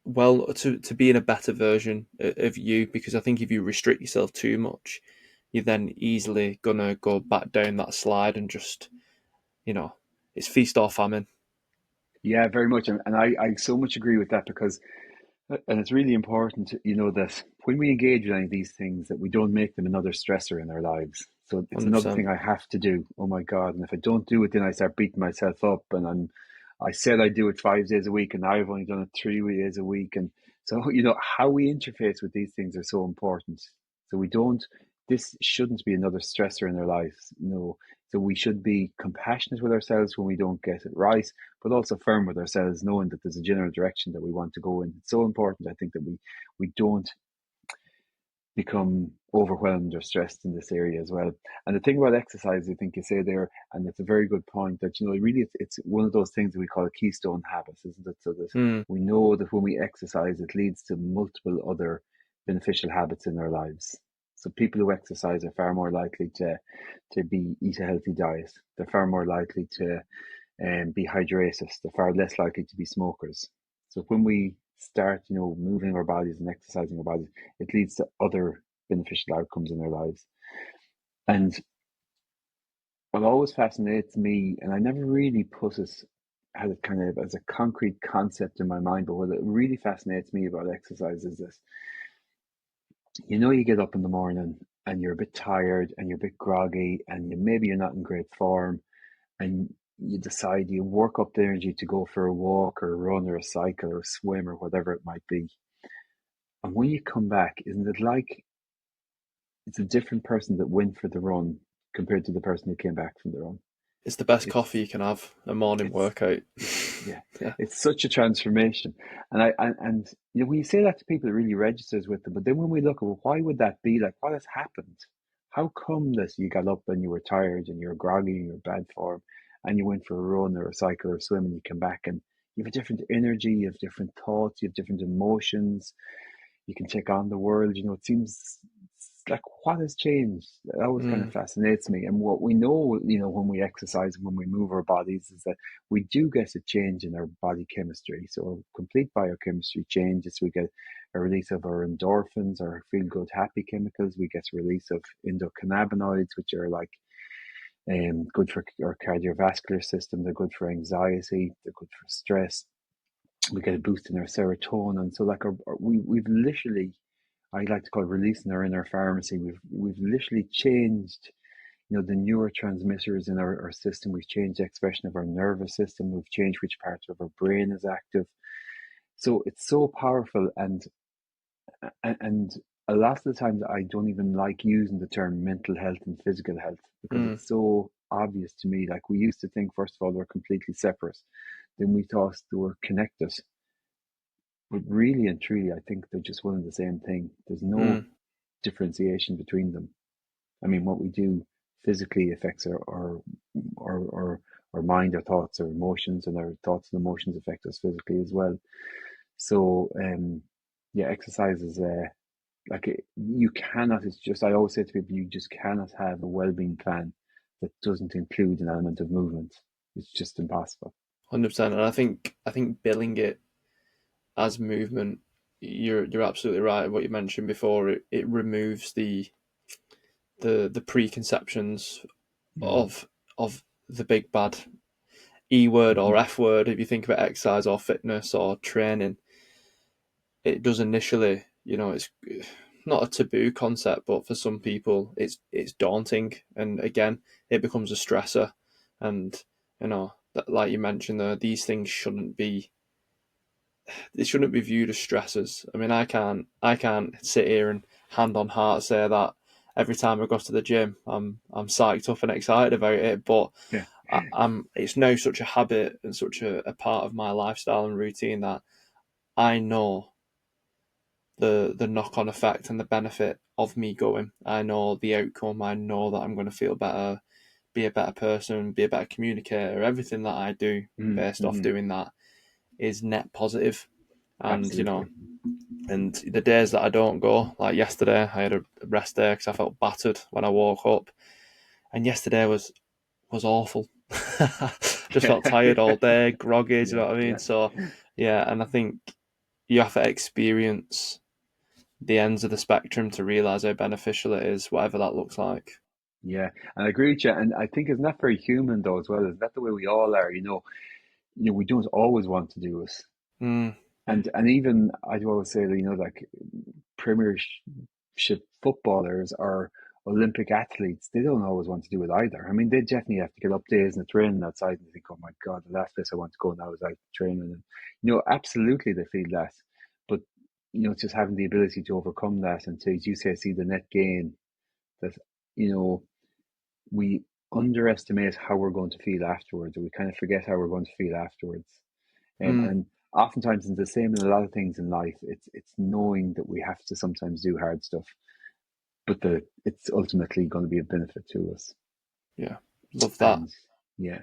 A: to being a better version of you. Because I think if you restrict yourself too much, you're then easily gonna go back down that slide and just you know it's feast or famine.
B: Yeah, very much. And I so much agree with that because, and it's really important, that when we engage in any of these things, that we don't make them another stressor in our lives. So it's another
A: 100%.
B: thing I have to do. Oh my God. And if I don't do it, then I start beating myself up. And I said I do it 5 days a week, and now I've only done it 3 days a week. And so, how we interface with these things are so important. So this shouldn't be another stressor in our lives. So we should be compassionate with ourselves when we don't get it right, but also firm with ourselves, knowing that there's a general direction that we want to go in. It's so important, I think, that we don't become overwhelmed or stressed in this area as well. And the thing about exercise, I think you say there, and it's a very good point, that really it's one of those things that we call a keystone habits, isn't it? So that
A: Mm.
B: we know that when we exercise, it leads to multiple other beneficial habits in our lives. So people who exercise are far more likely to be eat a healthy diet. They're far more likely to be hydrated. They're far less likely to be smokers. So when we start, moving our bodies and exercising our bodies, it leads to other beneficial outcomes in our lives. And what always fascinates me, and I never really had it kind of as a concrete concept in my mind, but what it really fascinates me about exercise is this. You get up in the morning and you're a bit tired and you're a bit groggy and maybe you're not in great form, and you decide you work up the energy to go for a walk or a run or a cycle or a swim or whatever it might be. And when you come back, isn't it like it's a different person that went for the run compared to the person who came back from the run?
A: It's the best coffee
B: It's
A: you can have, a morning
B: it's
A: workout.
B: yeah,
A: Yeah.
B: it's such a transformation. And when you say that to people, it really registers with them. But then when we look at, well, why would that be? Like, what has happened? How come that you got up and you were tired and you're groggy and you're bad form, and you went for a run or a cycle or a swim and you come back and you have a different energy, you have different thoughts, you have different emotions, you can take on the world. It seems like what has changed. It always kind of
A: Mm.
B: fascinates me. And what we know, when we exercise and when we move our bodies, is that we do get a change in our body chemistry. So our complete biochemistry changes. We get a release of our endorphins, our feel good, happy chemicals. We get a release of endocannabinoids, which are like good for our cardiovascular system. They're good for anxiety. They're good for stress. We get a boost in our serotonin. So like we've literally, I like to call it releasing our inner pharmacy. We've literally changed, the neurotransmitters in our system. We've changed the expression of our nervous system. We've changed which parts of our brain is active. So it's so powerful, and a lot of the times I don't even like using the term mental health and physical health because
A: Mm.
B: it's so obvious to me. Like, we used to think, first of all, they're completely separate. Then we thought they were connected. But really and truly, I think they're just one and the same thing. There's no
A: Mm.
B: differentiation between them. I mean, what we do physically affects our, our, our mind, our thoughts, our emotions, and our thoughts and emotions affect us physically as well. So, yeah, exercise is you cannot. It's just, I always say to people, you just cannot have a well-being plan that doesn't include an element of movement. It's just impossible.
A: 100%. And I think billing it as movement, you're absolutely right. What you mentioned before, it removes the preconceptions
B: Mm.
A: of the big bad E word or
B: Hmm.
A: F word. If you think about exercise or fitness or training, it does initially, it's not a taboo concept, but for some people, it's daunting, and again, it becomes a stressor, and like you mentioned, these things shouldn't be viewed as stressors. I mean, I can't sit here and hand on heart say that every time I go to the gym, I'm psyched up and excited about it, but
B: Yeah.
A: it's now such a habit and such a part of my lifestyle and routine that I know the knock on effect and the benefit of me going. I know the outcome. I know that I'm going to feel better, be a better person, be a better communicator. Everything that I do based off
B: Mm-hmm.
A: doing that is net positive. And
B: Absolutely.
A: and the days that I don't go, like yesterday, I had a rest day because I felt battered when I woke up, and yesterday was awful. Just felt
B: Yeah.
A: tired all day, groggy. Do you
B: Yeah.
A: know what I mean?
B: Yeah.
A: So yeah, and I think you have to experience the ends of the spectrum to realize how beneficial it is, whatever that looks like.
B: Yeah, and I agree with you. And I think it's not very human though as well. Is that the way we all are? We don't always want to do it.
A: Mm.
B: And even I do always say that, like Premiership footballers or Olympic athletes, they don't always want to do it either. I mean, they definitely have to get up days and they're training outside and they think, oh my God, the last place I want to go now is out training. And, absolutely they feel that. But, just having the ability to overcome that and to, as you say, see the net gain that, you know, we underestimate how we're going to feel afterwards, or we kind of forget how we're going to feel afterwards.
A: Mm.
B: And oftentimes it's the same in a lot of things in life. It's knowing that we have to sometimes do hard stuff, but it's ultimately going to be a benefit to us.
A: Yeah, love that.
B: And yeah,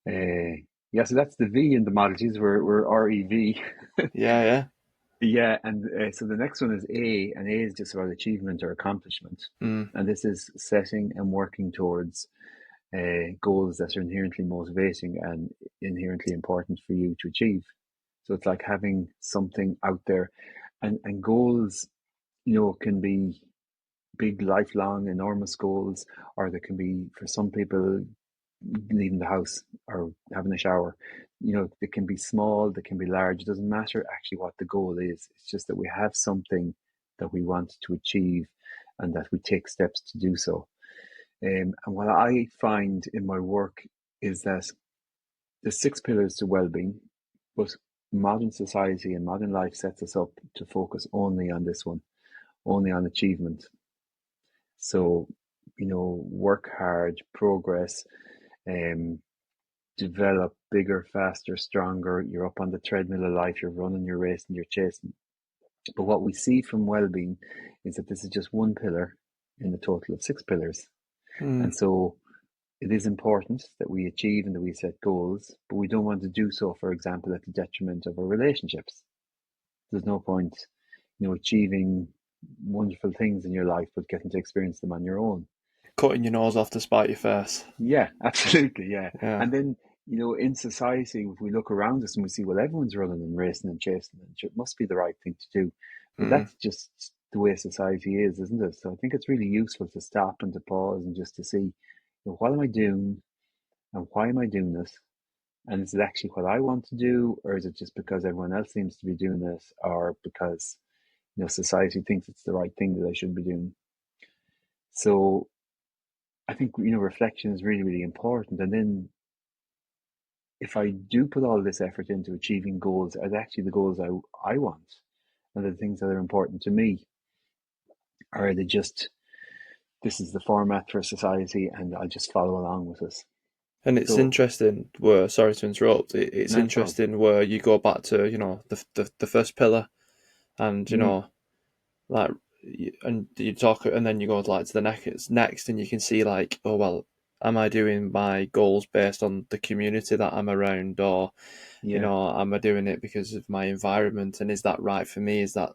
B: uh, yeah. So that's the V in the model. Geez, we're REV.
A: Yeah, yeah.
B: Yeah, and so the next one is A, and A is just about achievement or accomplishment.
A: Mm,
B: And this is setting and working towards goals that are inherently motivating and inherently important for you to achieve. So it's like having something out there, and goals, can be big, lifelong, enormous goals, or they can be for some people leaving the house or having a shower. They can be small, they can be large. It doesn't matter actually what the goal is. It's just that we have something that we want to achieve and that we take steps to do so. And what I find in my work is that there's six pillars to well-being, but modern society and modern life sets us up to focus only on this one, only on achievement. So, work hard, progress, um, develop bigger, faster, stronger. You're up on the treadmill of life, you're running, you're racing, you're chasing. But what we see from well-being is that this is just one pillar in the total of six pillars.
A: mm.
B: And so it is important that we achieve and that we set goals, but we don't want to do so, for example, at the detriment of our relationships. There's no point, achieving wonderful things in your life, but getting to experience them on your own.
A: Cutting your nose off to spite your face.
B: Yeah, absolutely. Yeah.
A: Yeah.
B: And then, in society, if we look around us and we see, well, everyone's running and racing and chasing, and it must be the right thing to do. But
A: Mm.
B: that's just the way society is, isn't it? So I think it's really useful to stop and to pause and just to see, what am I doing and why am I doing this? And is it actually what I want to do, or is it just because everyone else seems to be doing this, or because, society thinks it's the right thing that I should be doing? So I think, reflection is really, really important. And then if I do put all this effort into achieving goals, are they actually the goals I want and the things that are important to me? Or are they just, this is the format for society and I'll just follow along with this?
A: And it's
B: So,
A: interesting where, sorry to interrupt, it's
B: no problem.
A: interesting where you go back to, the first pillar and,
B: Mm,
A: like, and you talk, and then you go like to the next, and you can see like, oh, well, am I doing my goals based on the community that I'm around, or,
B: yeah,
A: am I doing it because of my environment? And is that right for me? Is that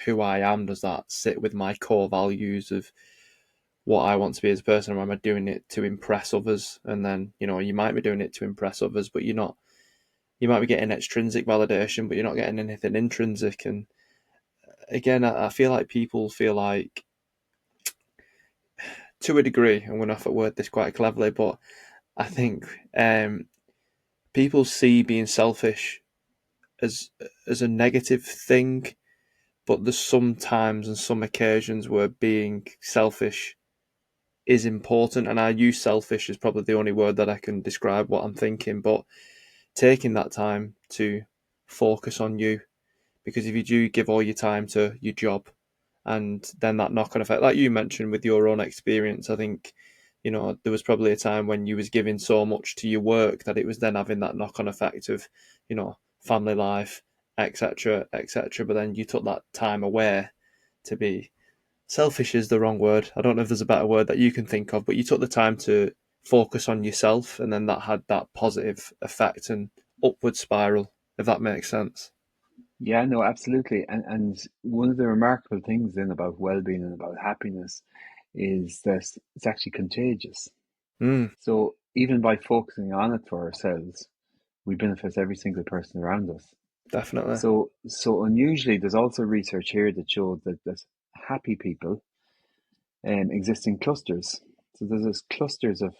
A: who I am? Does that sit with my core values of what I want to be as a person, or am I doing it to impress others? And then, you might be doing it to impress others, but you're not. You might be getting extrinsic validation, but you're not getting anything intrinsic. And again, I feel like people feel like, to a degree, I'm going to have to word this quite cleverly, but I think people see being selfish as a negative thing, but there's some times and some occasions where being selfish is important, and I use selfish as probably the only word that I can describe what I'm thinking. But taking that time to focus on you, because if you do give all your time to your job, and then that knock-on effect, like you mentioned with your own experience, I think there was probably a time when you was giving so much to your work that it was then having that knock-on effect of family life, etc., etc. But then you took that time away to be selfish is the wrong word. I don't know if there's a better word that you can think of, but you took the time to focus on yourself, and then that had that positive effect and upward spiral, if that makes sense.
B: yeah, no, absolutely. And one of the remarkable things then about well-being and about happiness is that it's actually contagious.
A: Mm,
B: So even by focusing on it for ourselves, we benefit every single person around us.
A: definitely.
B: So unusually, there's also research here that shows that happy people exist in clusters. So there's this clusters of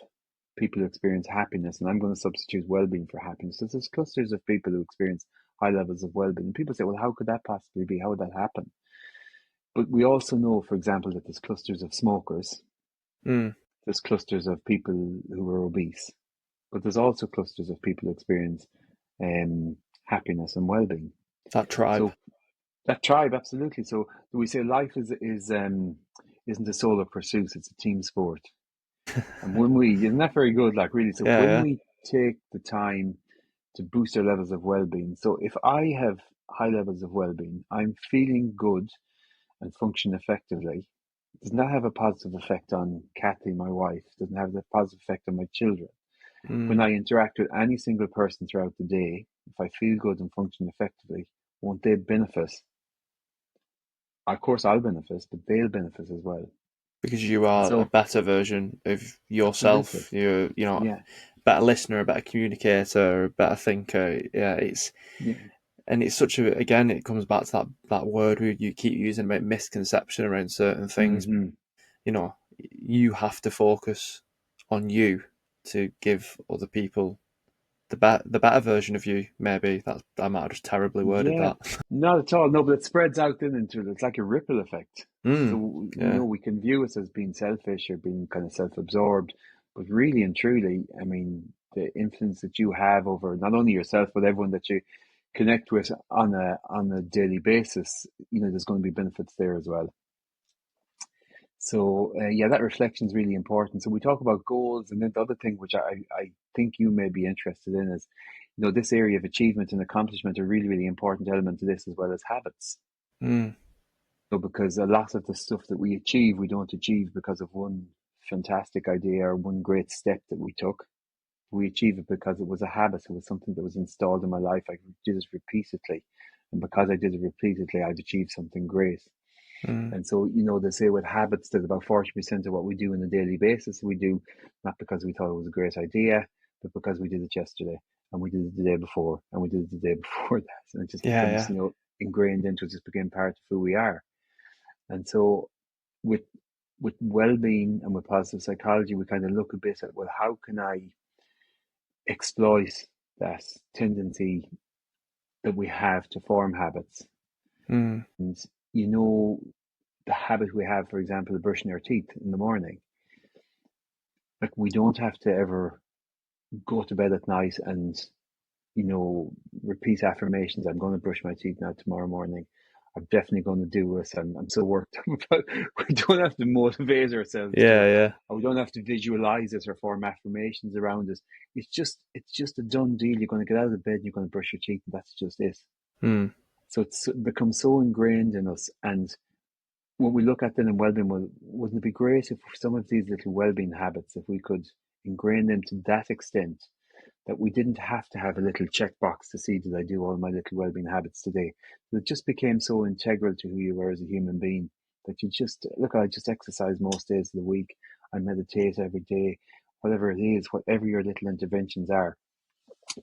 B: people who experience happiness, and I'm going to substitute well-being for happiness. So there's clusters of people who experience high levels of well-being. And people say, well, how could that possibly be? How would that happen? But we also know, for example, that there's clusters of smokers,
A: Mm,
B: there's clusters of people who are obese, but there's also clusters of people who experience um, happiness and well-being.
A: that tribe.
B: So that tribe, absolutely. So we say life is isn't a solo pursuit; it's a team sport. And when we, isn't that very good? Like really, so
A: Yeah,
B: when
A: yeah.
B: we take the time to boost our levels of well-being. So if I have high levels of well-being, I'm feeling good and function effectively. Does not have a positive effect on Kathy, my wife. Doesn't have a positive effect on my children. When
A: Mm,
B: I interact with any single person throughout the day, if I feel good and function effectively, won't they benefit? Of course, I'll benefit, but they'll benefit as well.
A: Because you are a
B: So,
A: better version of
B: absolutely.
A: yourself. You're, a
B: Yeah.
A: better listener, a better communicator, a better thinker. Yeah,
B: Yeah.
A: it's such a, again, it comes back to that word you keep using about misconception around certain things.
B: Hmm.
A: You have to focus on you to give other people the better version of you. Maybe that I might have just terribly worded
B: Yeah,
A: that.
B: not at all. No, but it spreads out then into it's like a ripple effect.
A: Mm,
B: So,
A: yeah.
B: we can view it as being selfish or being kind of self-absorbed, but really and truly, I mean, the influence that you have over not only yourself, but everyone that you connect with on a daily basis, there's going to be benefits there as well. So, yeah, that reflection is really important. So we talk about goals, and then the other thing, which I think you may be interested in, is this area of achievement and accomplishment are really, really important element to this, as well as habits.
A: Mm,
B: So because a lot of the stuff that we achieve, we don't achieve because of one fantastic idea or one great step that we took. We achieve it because it was a habit. It was something that was installed in my life. I did it repeatedly, and because I did it repeatedly, I've achieved something great.
A: mm,
B: And so, they say with habits that about 40% of what we do on a daily basis, we do not because we thought it was a great idea, but because we did it yesterday, and we did it the day before, and we did it the day before that. And it just
A: yeah,
B: becomes,
A: yeah.
B: ingrained into it, just became part of who we are. And so with well-being and with positive psychology, we kind of look a bit at, well, how can I exploit that tendency that we have to form habits?
A: Mm,
B: And you know, the habit we have, for example, of brushing our teeth in the morning. Like we don't have to ever go to bed at night and, you know, repeat affirmations. I'm going to brush my teeth now tomorrow morning. I'm definitely going to do this. I'm so worked up about it. We don't have to motivate ourselves to
A: yeah,
B: it.
A: yeah.
B: Or we don't have to visualize it or form affirmations around it. It's just a done deal. You're going to get out of bed and you're going to brush your teeth, and that's just it.
A: Mm,
B: So it's become so ingrained in us. And when we look at them in well-being, well, wouldn't it be great if some of these little well-being habits, if we could ingrain them to that extent that we didn't have to have a little checkbox to see, did I do all my little well-being habits today? But it just became so integral to who you were as a human being that you just look. I just exercise most days of the week. I meditate every day, whatever it is, whatever your little interventions are.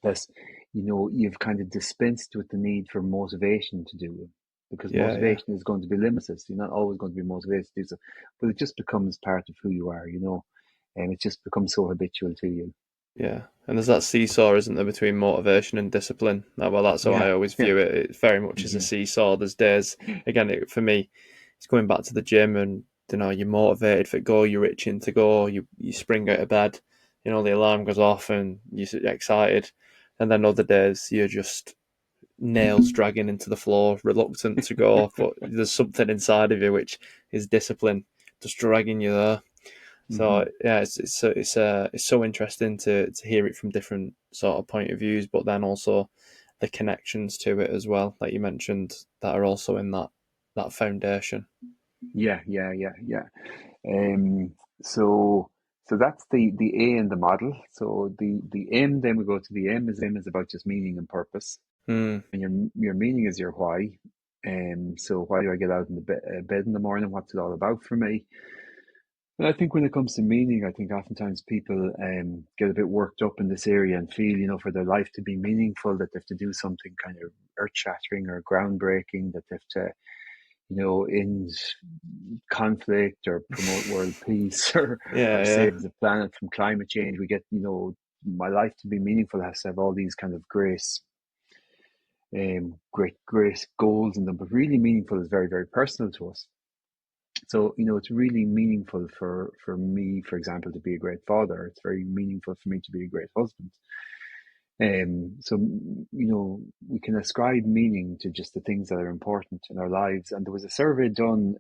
B: That you've kind of dispensed with the need for motivation to do them, because
A: yeah, yeah,
B: motivation is going to be limited. You're not always going to be motivated to do so, but it just becomes part of who you are, and it just becomes so habitual to you.
A: yeah. And there's that seesaw, isn't there, between motivation and discipline? Well, that's how I
B: Yeah,
A: always
B: yeah,
A: view it. It very much is a
B: hmm
A: seesaw. There's days, again, for me, it's going back to the gym, and you're motivated for go, you're itching to go, you spring out of bed, the alarm goes off, and you're excited. And then other days you're just nails dragging into the floor, reluctant to go, but there's something inside of you which is discipline, just dragging you there.
B: hmm
A: So yeah, it's so interesting to hear it from different sort of point of views, but then also the connections to it as well, like you mentioned, that are also in that foundation.
B: yeah, yeah, yeah, yeah. Um, so so that's the A in the model. So the M, then we go to the M is about just meaning and purpose,
A: Mm,
B: and your meaning is your why. So why do I get out in the bed in the morning? What's it all about for me? And I think when it comes to meaning, I think oftentimes people get a bit worked up in this area and feel, for their life to be meaningful, that they have to do something kind of earth-shattering or groundbreaking, that they have to, end conflict or promote world peace or
A: yeah, yeah,
B: save the planet from climate change. We get, my life to be meaningful has to have all these kind of great goals in them, but really meaningful is very, very personal to us. So, it's really meaningful for me, for example, to be a great father. It's very meaningful for me to be a great husband. So, we can ascribe meaning to just the things that are important in our lives. And there was a survey done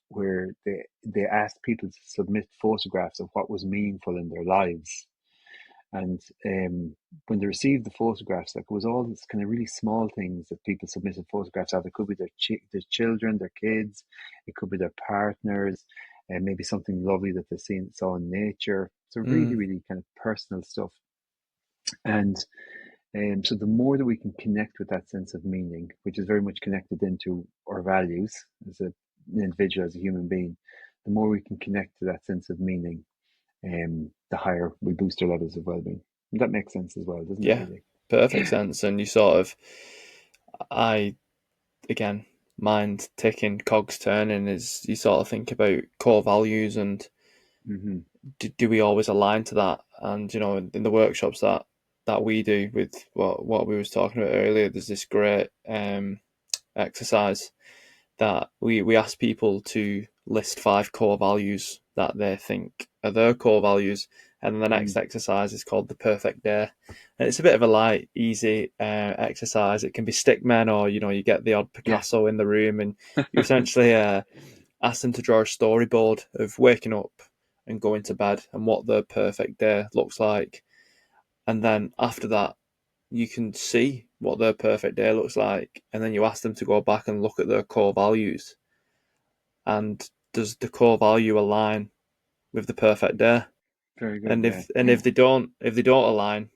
B: where they asked people to submit photographs of what was meaningful in their lives. And when they received the photographs, like it was all this kind of really small things that people submitted photographs of. It could be their children, their kids, it could be their partners, and maybe something lovely that they saw in nature. So really,
A: mm,
B: really kind of personal stuff. And So the more that we can connect with that sense of meaning, which is very much connected into our values as an individual, as a human being, the more we can connect to that sense of meaning, the higher we boost our levels of well-being. And that makes sense as well, doesn't it?
A: Yeah,
B: Really?
A: perfect sense. And you sort of, I again, mind ticking, cogs turning. Is you sort of think about core values and
B: Mm-hmm.
A: do we always align to that? And in the workshops that we do with what we was talking about earlier, there's this great exercise that we ask people to list 5 core values that they think are their core values, and then the next
B: Mm.
A: exercise is called the perfect day. And it's a bit of a light, easy exercise. It can be stickman, or you get the odd
B: Yeah.
A: Picasso in the room, and you essentially ask them to draw a storyboard of waking up and going to bed and what the perfect day looks like. And then after that, you can see what their perfect day looks like. And then you ask them to go back and look at their core values. And does the core value align with the perfect day?
B: Very good.
A: And
B: Yeah.
A: if they don't align,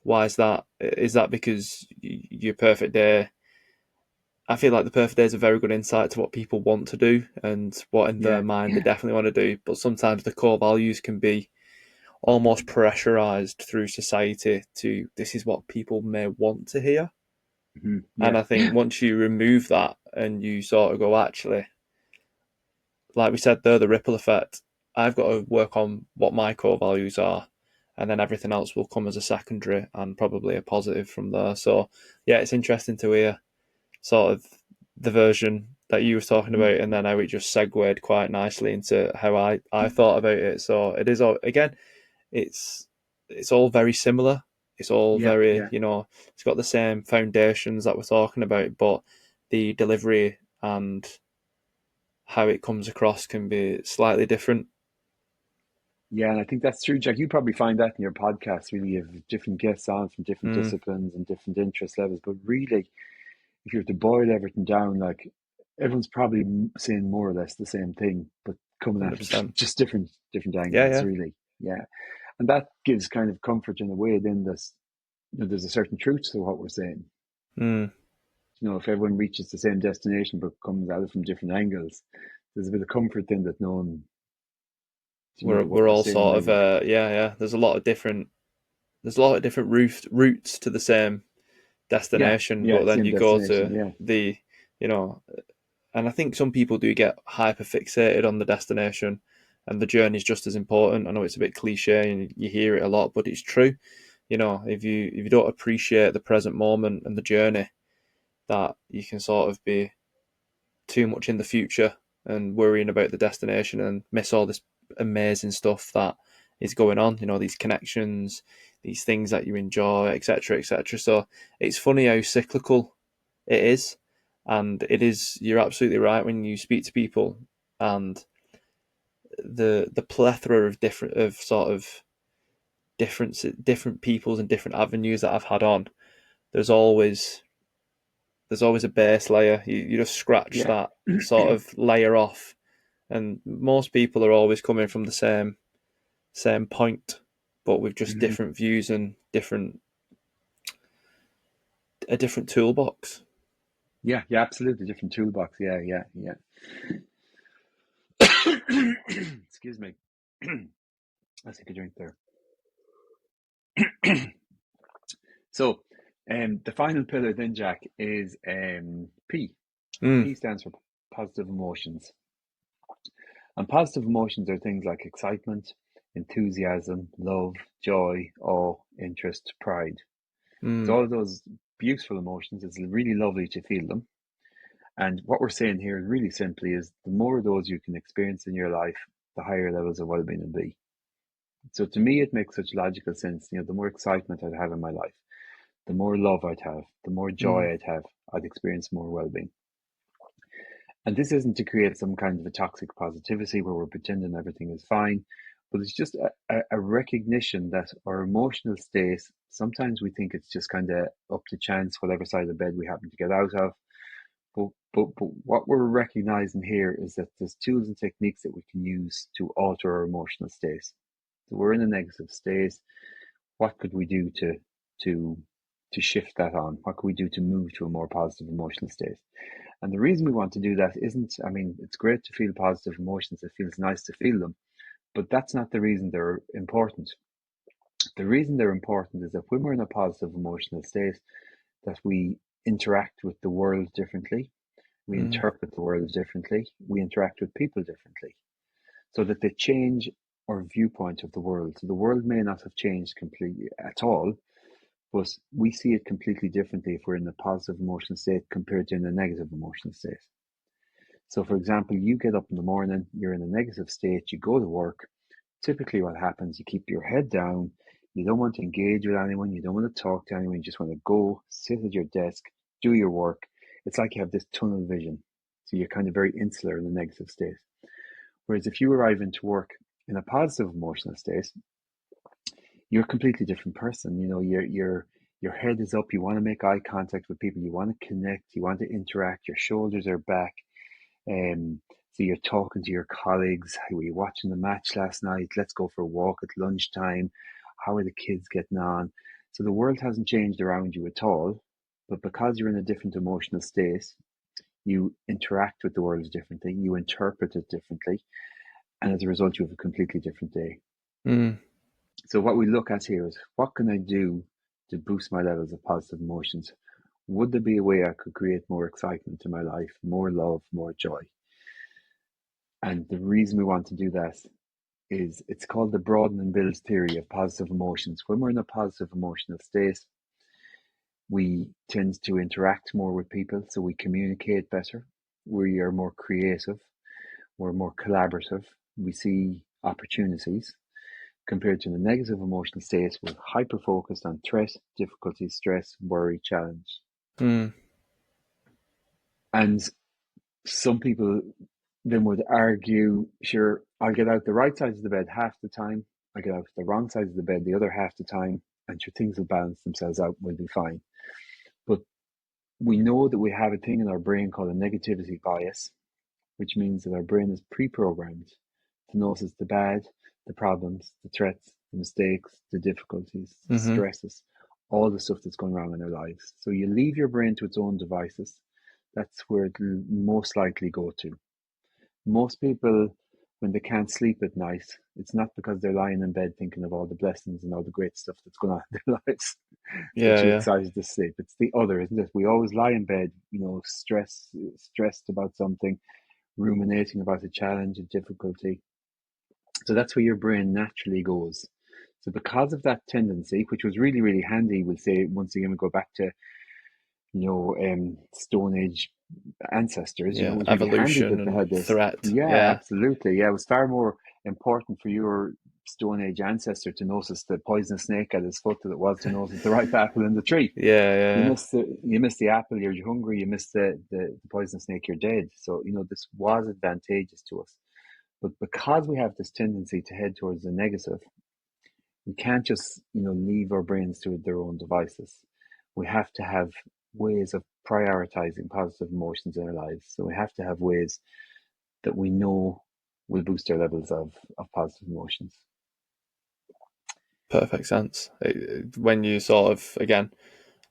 A: why is that? Is that because your perfect day? I feel like the perfect day is a very good insight to what people want to do and what in their
B: Yeah.
A: mind they definitely want to do. But sometimes the core values can be almost pressurized through society to this is what people may want to hear.
B: Mm-hmm.
A: And
B: Yeah.
A: I think once you remove that and you sort of go, actually, like we said there, the ripple effect, I've got to work on what my core values are. And then everything else will come as a secondary and probably a positive from there. So, yeah, it's interesting to hear sort of the version that you were talking
B: Mm-hmm.
A: about, and then how it just segued quite nicely into how I thought about it. So it is all again, it's it's all very similar. It's all
B: Yeah.
A: very,
B: Yeah.
A: it's got the same foundations that we're talking about, but the delivery and how it comes across can be slightly different.
B: Yeah, and I think that's true, Jack. You probably find that in your podcast. Really, you have different guests on from different
A: Mm,
B: disciplines and different interest levels. But really, if you were to boil everything down, like everyone's probably saying more or less the same thing, but coming at it from
A: 100%.
B: just different
A: Yeah,
B: angles.
A: yeah.
B: Really, yeah, and that gives kind of comfort in a way. Then there's a certain truth to what we're saying.
A: Mm.
B: If everyone reaches the same destination but comes at it from different angles, there's a bit of comfort in that knowing,
A: We're
B: what
A: we're
B: we're
A: all
B: saying
A: sort of
B: really.
A: yeah, yeah. There's a lot of different routes to the same
B: Yeah,
A: destination,
B: yeah,
A: but then
B: same
A: you go
B: destination.
A: to
B: Yeah.
A: the you know and I think some people do get hyper fixated on the destination, and the journey is just as important. I know it's a bit cliche and you hear it a lot, but it's true. If you don't appreciate the present moment and the journey, that you can sort of be too much in the future and worrying about the destination and miss all this amazing stuff that is going on. These connections, these things that you enjoy, etc., etc. So it's funny how cyclical it is, and it is. You're absolutely right when you speak to people, and the plethora of different peoples and different avenues that I've had on. There's always there's always a base layer. You just scratch
B: Yeah.
A: that sort of layer off, and most people are always coming from the same point, but with just
B: Mhm.
A: different views and a different toolbox.
B: Yeah, yeah, absolutely. Different toolbox. Yeah, yeah, yeah. Excuse me. I'll take a drink there. So, the final pillar then, Jack, is P.
A: Mm,
B: P stands for positive emotions. And positive emotions are things like excitement, enthusiasm, love, joy, awe, interest, pride. So
A: mm,
B: all of those beautiful emotions, it's really lovely to feel them. And what we're saying here really simply is the more of those you can experience in your life, the higher levels of well-being will be. So to me, it makes such logical sense. The more excitement I'd have in my life, the more love I'd have, the more
A: mm,
B: joy I'd have, I'd experience more well-being. And this isn't to create some kind of a toxic positivity where we're pretending everything is fine, but it's just a recognition that our emotional state, sometimes we think it's just kind of up to chance, whatever side of the bed we happen to get out of. But what we're recognizing here is that there's tools and techniques that we can use to alter our emotional state. So we're in a negative state. What could we do to to shift that on? What can we do to move to a more positive emotional state? And the reason we want to do that isn't, I mean, it's great to feel positive emotions. It feels nice to feel them, but that's not the reason they're important. The reason they're important is that when we're in a positive emotional state, that we interact with the world differently, we
A: Mm.
B: interpret the world differently, we interact with people differently, so that they change our viewpoint of the world. So the world may not have changed completely at all, but we see it completely differently if we're in a positive emotional state compared to in a negative emotional state. So, for example, you get up in the morning, you're in a negative state, you go to work. Typically, what happens, you keep your head down, you don't want to engage with anyone, you don't want to talk to anyone, you just want to go, sit at your desk, do your work. It's like you have this tunnel vision. So you're kind of very insular in a negative state. Whereas if you arrive into work in a positive emotional state, you're a completely different person. You know, your head is up, you want to make eye contact with people, you want to connect, you want to interact, your shoulders are back. So you're talking to your colleagues. Hey, were you watching the match last night? Let's go for a walk at lunchtime. How are the kids getting on? So the world hasn't changed around you at all, but because you're in a different emotional state, you interact with the world differently, you interpret it differently, and as a result, you have a completely different day.
A: Mm.
B: So what we look at here is what can I do to boost my levels of positive emotions? Would there be a way I could create more excitement in my life, more love, more joy? And the reason we want to do that is it's called the broaden and build theory of positive emotions. When we're in a positive emotional state, we tend to interact more with people, so we communicate better. We are more creative. We're more collaborative. We see opportunities compared to the negative emotional state. We're hyper focused on threat, difficulty, stress, worry, challenge.
A: Mm.
B: And some people then would argue, sure, I'll get out the right side of the bed half the time, I get out the wrong side of the bed the other half the time, and sure, things will balance themselves out, we'll be fine. But we know that we have a thing in our brain called a negativity bias, which means that our brain is pre-programmed to notice the bad, the problems, the threats, the mistakes, the difficulties, the
A: Mm-hmm.
B: stresses, all the stuff that's going wrong in our lives. So you leave your brain to its own devices, that's where it'll most likely go to. Most people, when they can't sleep at night, it's not because they're lying in bed thinking of all the blessings and all the great stuff that's going on in their lives. They're
A: Yeah,
B: too
A: yeah.
B: excited to sleep. It's the other, isn't it? We always lie in bed, stressed about something, ruminating about a challenge, a difficulty. So that's where your brain naturally goes. So because of that tendency, which was really, really handy, we'll say once again we go back to Stone Age ancestors, it
A: Yeah.
B: was really handy
A: Evolution
B: that they
A: and
B: had this.
A: threat.
B: Yeah,
A: Yeah.
B: absolutely. Yeah, it was far more important for your Stone Age ancestor to notice the poisonous snake at his foot than it was to notice the ripe apple in the tree.
A: Yeah, yeah,
B: You miss the apple, you're hungry. You miss the poisonous snake, you're dead. So this was advantageous to us. But because we have this tendency to head towards the negative, we can't just leave our brains to their own devices. We have to have ways of prioritizing positive emotions in our lives. So we have to have ways that we know will boost our levels of positive emotions.
A: perfect sense. When you sort of, again,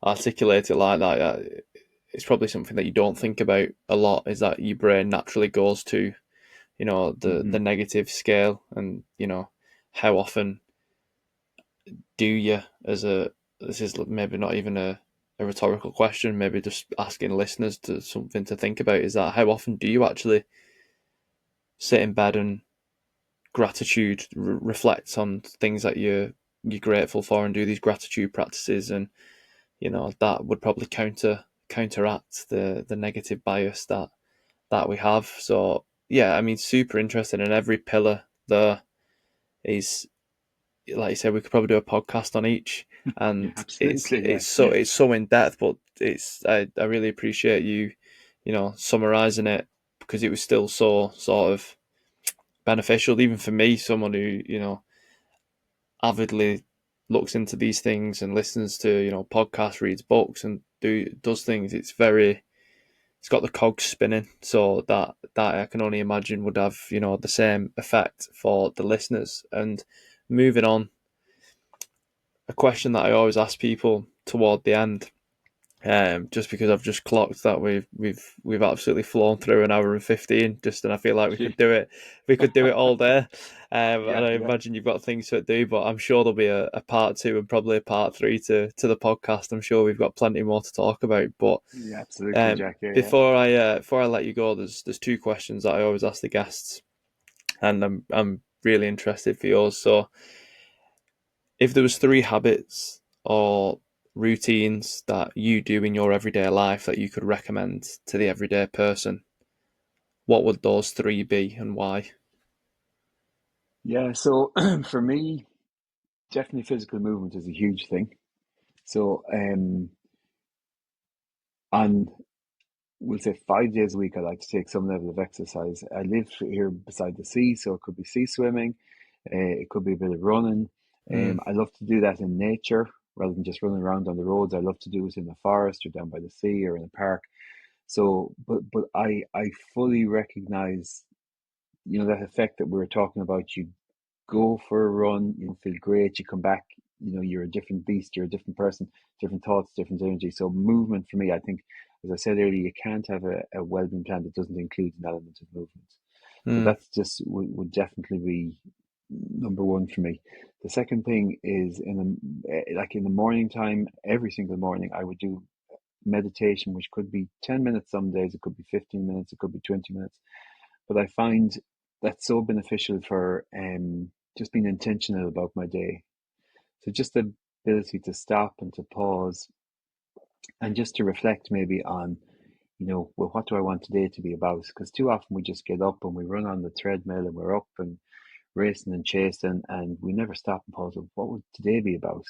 A: articulate it like that, it's probably something that you don't think about a lot, is that your brain naturally goes to, the
B: Mm-hmm.
A: negative scale. And, how often do you, this is maybe not even a rhetorical question, maybe just asking listeners to something to think about, is that how often do you actually sit in bed and gratitude, reflect on things that you're grateful for, and do these gratitude practices? And that would probably counteract the negative bias that we have. So yeah, I mean, super interesting, and every pillar there is, like you said, we could probably do a podcast on each,
B: Yeah,
A: and it's
B: absolutely.
A: it's
B: Yeah.
A: so it's so in depth. But I really appreciate you, summarizing it, because it was still so sort of beneficial, even for me, someone who avidly looks into these things and listens to podcasts, reads books, and does things. It's got the cogs spinning, so that I can only imagine would have the same effect for the listeners. And moving on, a question that I always ask people toward the end. Just because I've just clocked that we've absolutely flown through an hour and 15, just, and I feel like
B: Gee.
A: we could do it all day. And
B: Yeah,
A: I
B: yeah,
A: imagine you've got things to do, but I'm sure there'll be a part two and probably a part three to the podcast. I'm sure we've got plenty more to talk about. But
B: yeah, absolutely, Jack. Yeah, yeah.
A: before I let you go, there's two questions that I always ask the guests, and I'm really interested for yours. So, if there was three habits or routines that you do in your everyday life that you could recommend to the everyday person, what would those three be and why?
B: Yeah, so for me, definitely physical movement is a huge thing. So on, we'll say 5 days a week, I like to take some level of exercise. I live here beside the sea, so it could be sea swimming, it could be a bit of running.
A: Mm,
B: I love to do that in nature rather than just running around on the roads. I love to do it in the forest or down by the sea or in a park. So, but I fully recognize, that effect that we were talking about. You go for a run, you feel great, you come back, you're a different beast, you're a different person, different thoughts, different energy. So movement for me, I think, as I said earlier, you can't have a well-being plan that doesn't include an element of movement. So
A: mm,
B: that's just would definitely be number one for me. The second thing is like in the morning time, every single morning, I would do meditation, which could be 10 minutes some days, it could be 15 minutes, it could be 20 minutes. But I find that's so beneficial for just being intentional about my day. So just the ability to stop and to pause and just to reflect maybe on, well, what do I want today to be about? Because too often we just get up and we run on the treadmill and we're up and racing and chasing and we never stop and pause. What would today be about?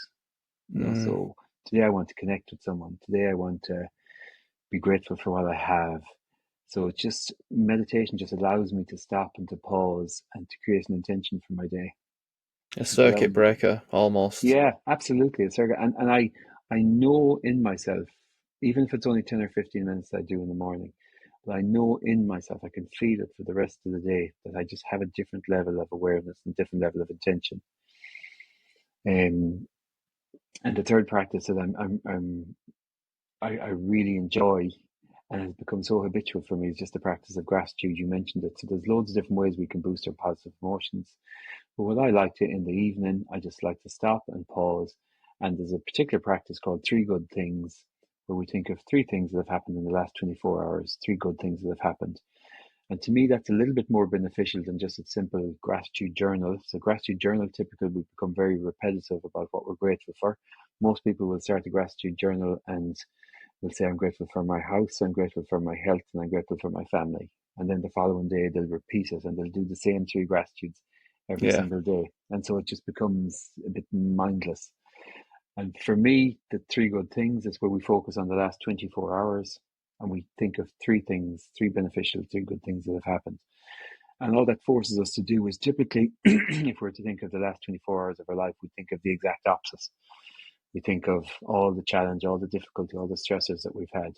A: mm.
B: So today I want to connect with someone. Today I want to be grateful for what I have. So it's just meditation just allows me to stop and to pause and to create an intention for my day.
A: A
B: So that
A: circuit
B: would be,
A: breaker, almost.
B: yeah, absolutely. It's very, and I know in myself, even if it's only 10 or 15 minutes I do in the morning, but I know in myself, I can feel it for the rest of the day that I just have a different level of awareness and different level of intention. Um, and the third practice that I really enjoy and has become so habitual for me is just the practice of gratitude. You mentioned it. So there's loads of different ways we can boost our positive emotions. But what I like to in the evening, I just like to stop and pause. And there's a particular practice called three good things, where we think of three things that have happened in the last 24 hours, three good things that have happened. And to me, that's a little bit more beneficial than just a simple gratitude journal. So, gratitude journal typically we become very repetitive about what we're grateful for. Most people will start a gratitude journal and will say, I'm grateful for my house, I'm grateful for my health, and I'm grateful for my family. And then the following day, they'll repeat it and they'll do the same three gratitudes every
A: Yeah.
B: single day. And so it just becomes a bit mindless. And for me, the three good things is where we focus on the last 24 hours and we think of three things, three beneficial, three good things that have happened. And all that forces us to do is typically, if we're to think of the last 24 hours of our life, we think of the exact opposite. We think of all the challenge, all the difficulty, all the stressors that we've had.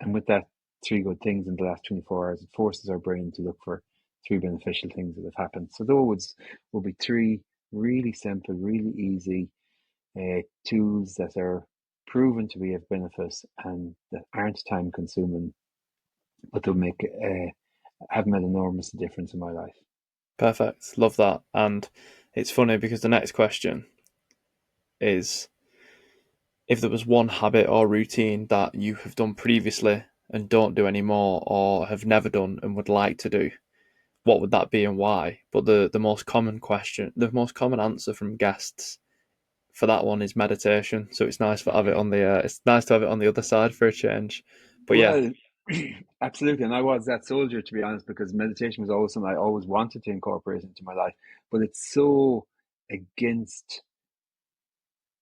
B: And with that, three good things in the last 24 hours, it forces our brain to look for three beneficial things that have happened. So those will be three really simple, really easy tools that are proven to be of benefit and that aren't time consuming, but they'll have made an enormous difference in my life.
A: Perfect. Love that. And it's funny because the next question is, if there was one habit or routine that you have done previously and don't do anymore, or have never done and would like to do, what would that be and why? But the most common question, the most common answer from guests for that one is meditation. So it's nice to have it on the it's nice to have it on the other side for a change. But yeah,
B: Well, absolutely. And I was that soldier, to be honest, because meditation was always something I always wanted to incorporate into my life. But it's so against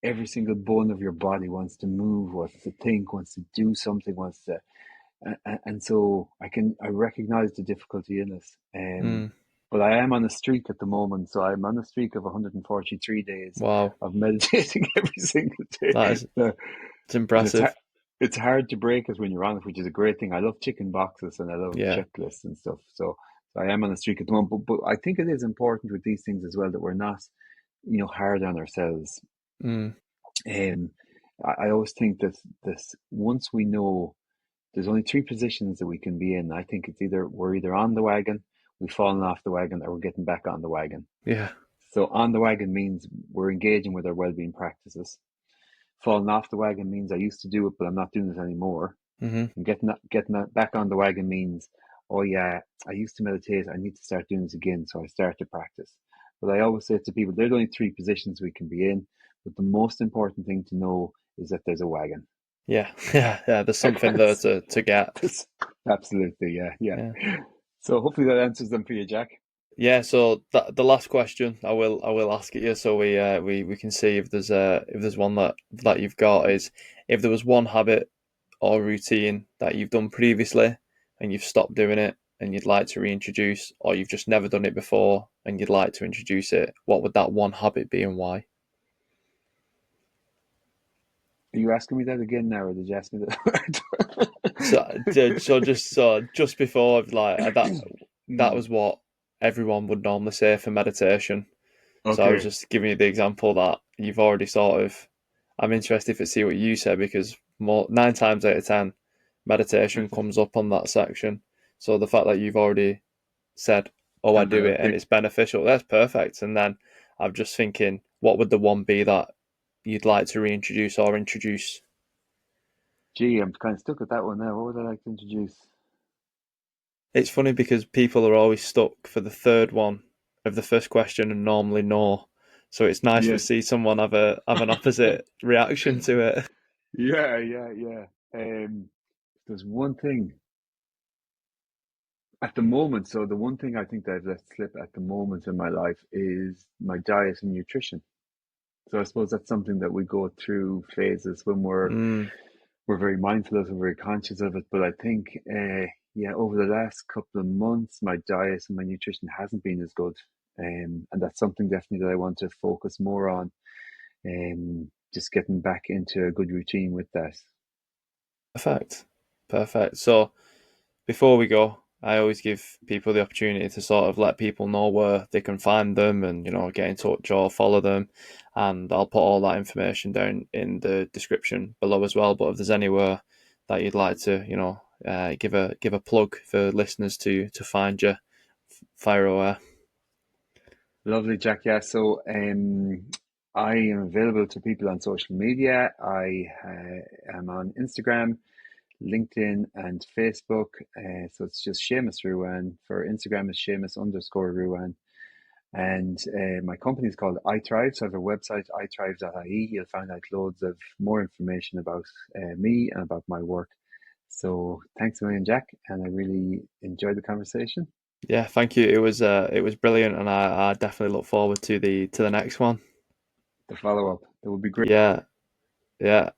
B: every single bone of your body wants to move, wants to think, wants to do something, wants to. And so I recognize the difficulty in it.
A: mm,
B: But I am on a streak at the moment. So I'm on a streak of 143 days
A: wow,
B: of meditating every single day.
A: that is
B: Uh,
A: it's
B: and
A: impressive.
B: it's hard to break it when you're on it, which is a great thing. I love ticking boxes and I love
A: Yeah,
B: checklists and stuff. So I am on a streak at the moment. But I think it is important with these things as well that we're not, hard on ourselves.
A: mm,
B: Um, I always think that this once we know there's only three positions that we can be in. I think it's either we're either on the wagon, we've fallen off the wagon, or we're getting back on the wagon.
A: Yeah.
B: So on the wagon means we're engaging with our well-being practices. Falling off the wagon means I used to do it, but I'm not doing it anymore.
A: Hmm.
B: And getting that back on the wagon means, oh yeah, I used to meditate. I need to start doing this again. So I start to practice. But I always say to people, there's only three positions we can be in. But the most important thing to know is that there's a wagon.
A: Yeah. Yeah. Yeah. There's something there to get.
B: Absolutely, yeah, yeah.
A: Yeah.
B: So hopefully that answers them for you, Jack.
A: Yeah, so the last question I will ask it you, so we can see if there's one that you've got, is if there was one habit or routine that you've done previously and you've stopped doing it and you'd like to reintroduce, or you've just never done it before and you'd like to introduce it, what would that one habit be and why?
B: Are you asking me that again now, or did you ask me that?
A: So just before, like that
B: Hmm.
A: was what everyone would normally say for meditation. So I was
B: Okay.
A: just giving you the example that you've already sort of. I'm interested to see what you say, because more 9 times out of 10, meditation comes up on that section. So the fact that you've already said, "Oh, I
B: Done that,
A: do it and
B: okay.
A: it's beneficial," that's perfect. And then I'm just thinking, what would the one be that you'd like to reintroduce or introduce?
B: Gee, I'm kind of stuck with that one now. What would I like to introduce?
A: It's funny because people are always stuck for the third one of the first question and normally no. So it's nice to
B: Yes.
A: see someone have an opposite reaction to it.
B: Yeah, yeah, yeah. There's one thing at the moment. So the one thing I think that I've let slip at the moment in my life is my diet and nutrition. So I suppose that's something that we go through phases when
A: Mm,
B: we're very mindful of it, we're very conscious of it. But I think, yeah, over the last couple of months, my diet and my nutrition hasn't been as good, and that's something definitely that I want to focus more on. Just getting back into a good routine with that.
A: perfect. Perfect. So before we go, I always give people the opportunity to sort of let people know where they can find them and, get in touch or follow them. And I'll put all that information down in the description below as well. But if there's anywhere that you'd like to, give a plug for listeners to find you, fire away.
B: Lovely, Jack. Yeah, so I am available to people on social media. I am on Instagram, LinkedIn, and Facebook. So it's just Seamus Ruane. For Instagram, it's Seamus_Ruane. And my company is called iThrive. So I have a website, iThrive.ie. You'll find out loads of more information about me and about my work. So thanks a million, Jack. And I really enjoyed the conversation.
A: Yeah, thank you. It was brilliant, and I definitely look forward to the next one.
B: The follow up, that would be great.
A: Yeah, yeah.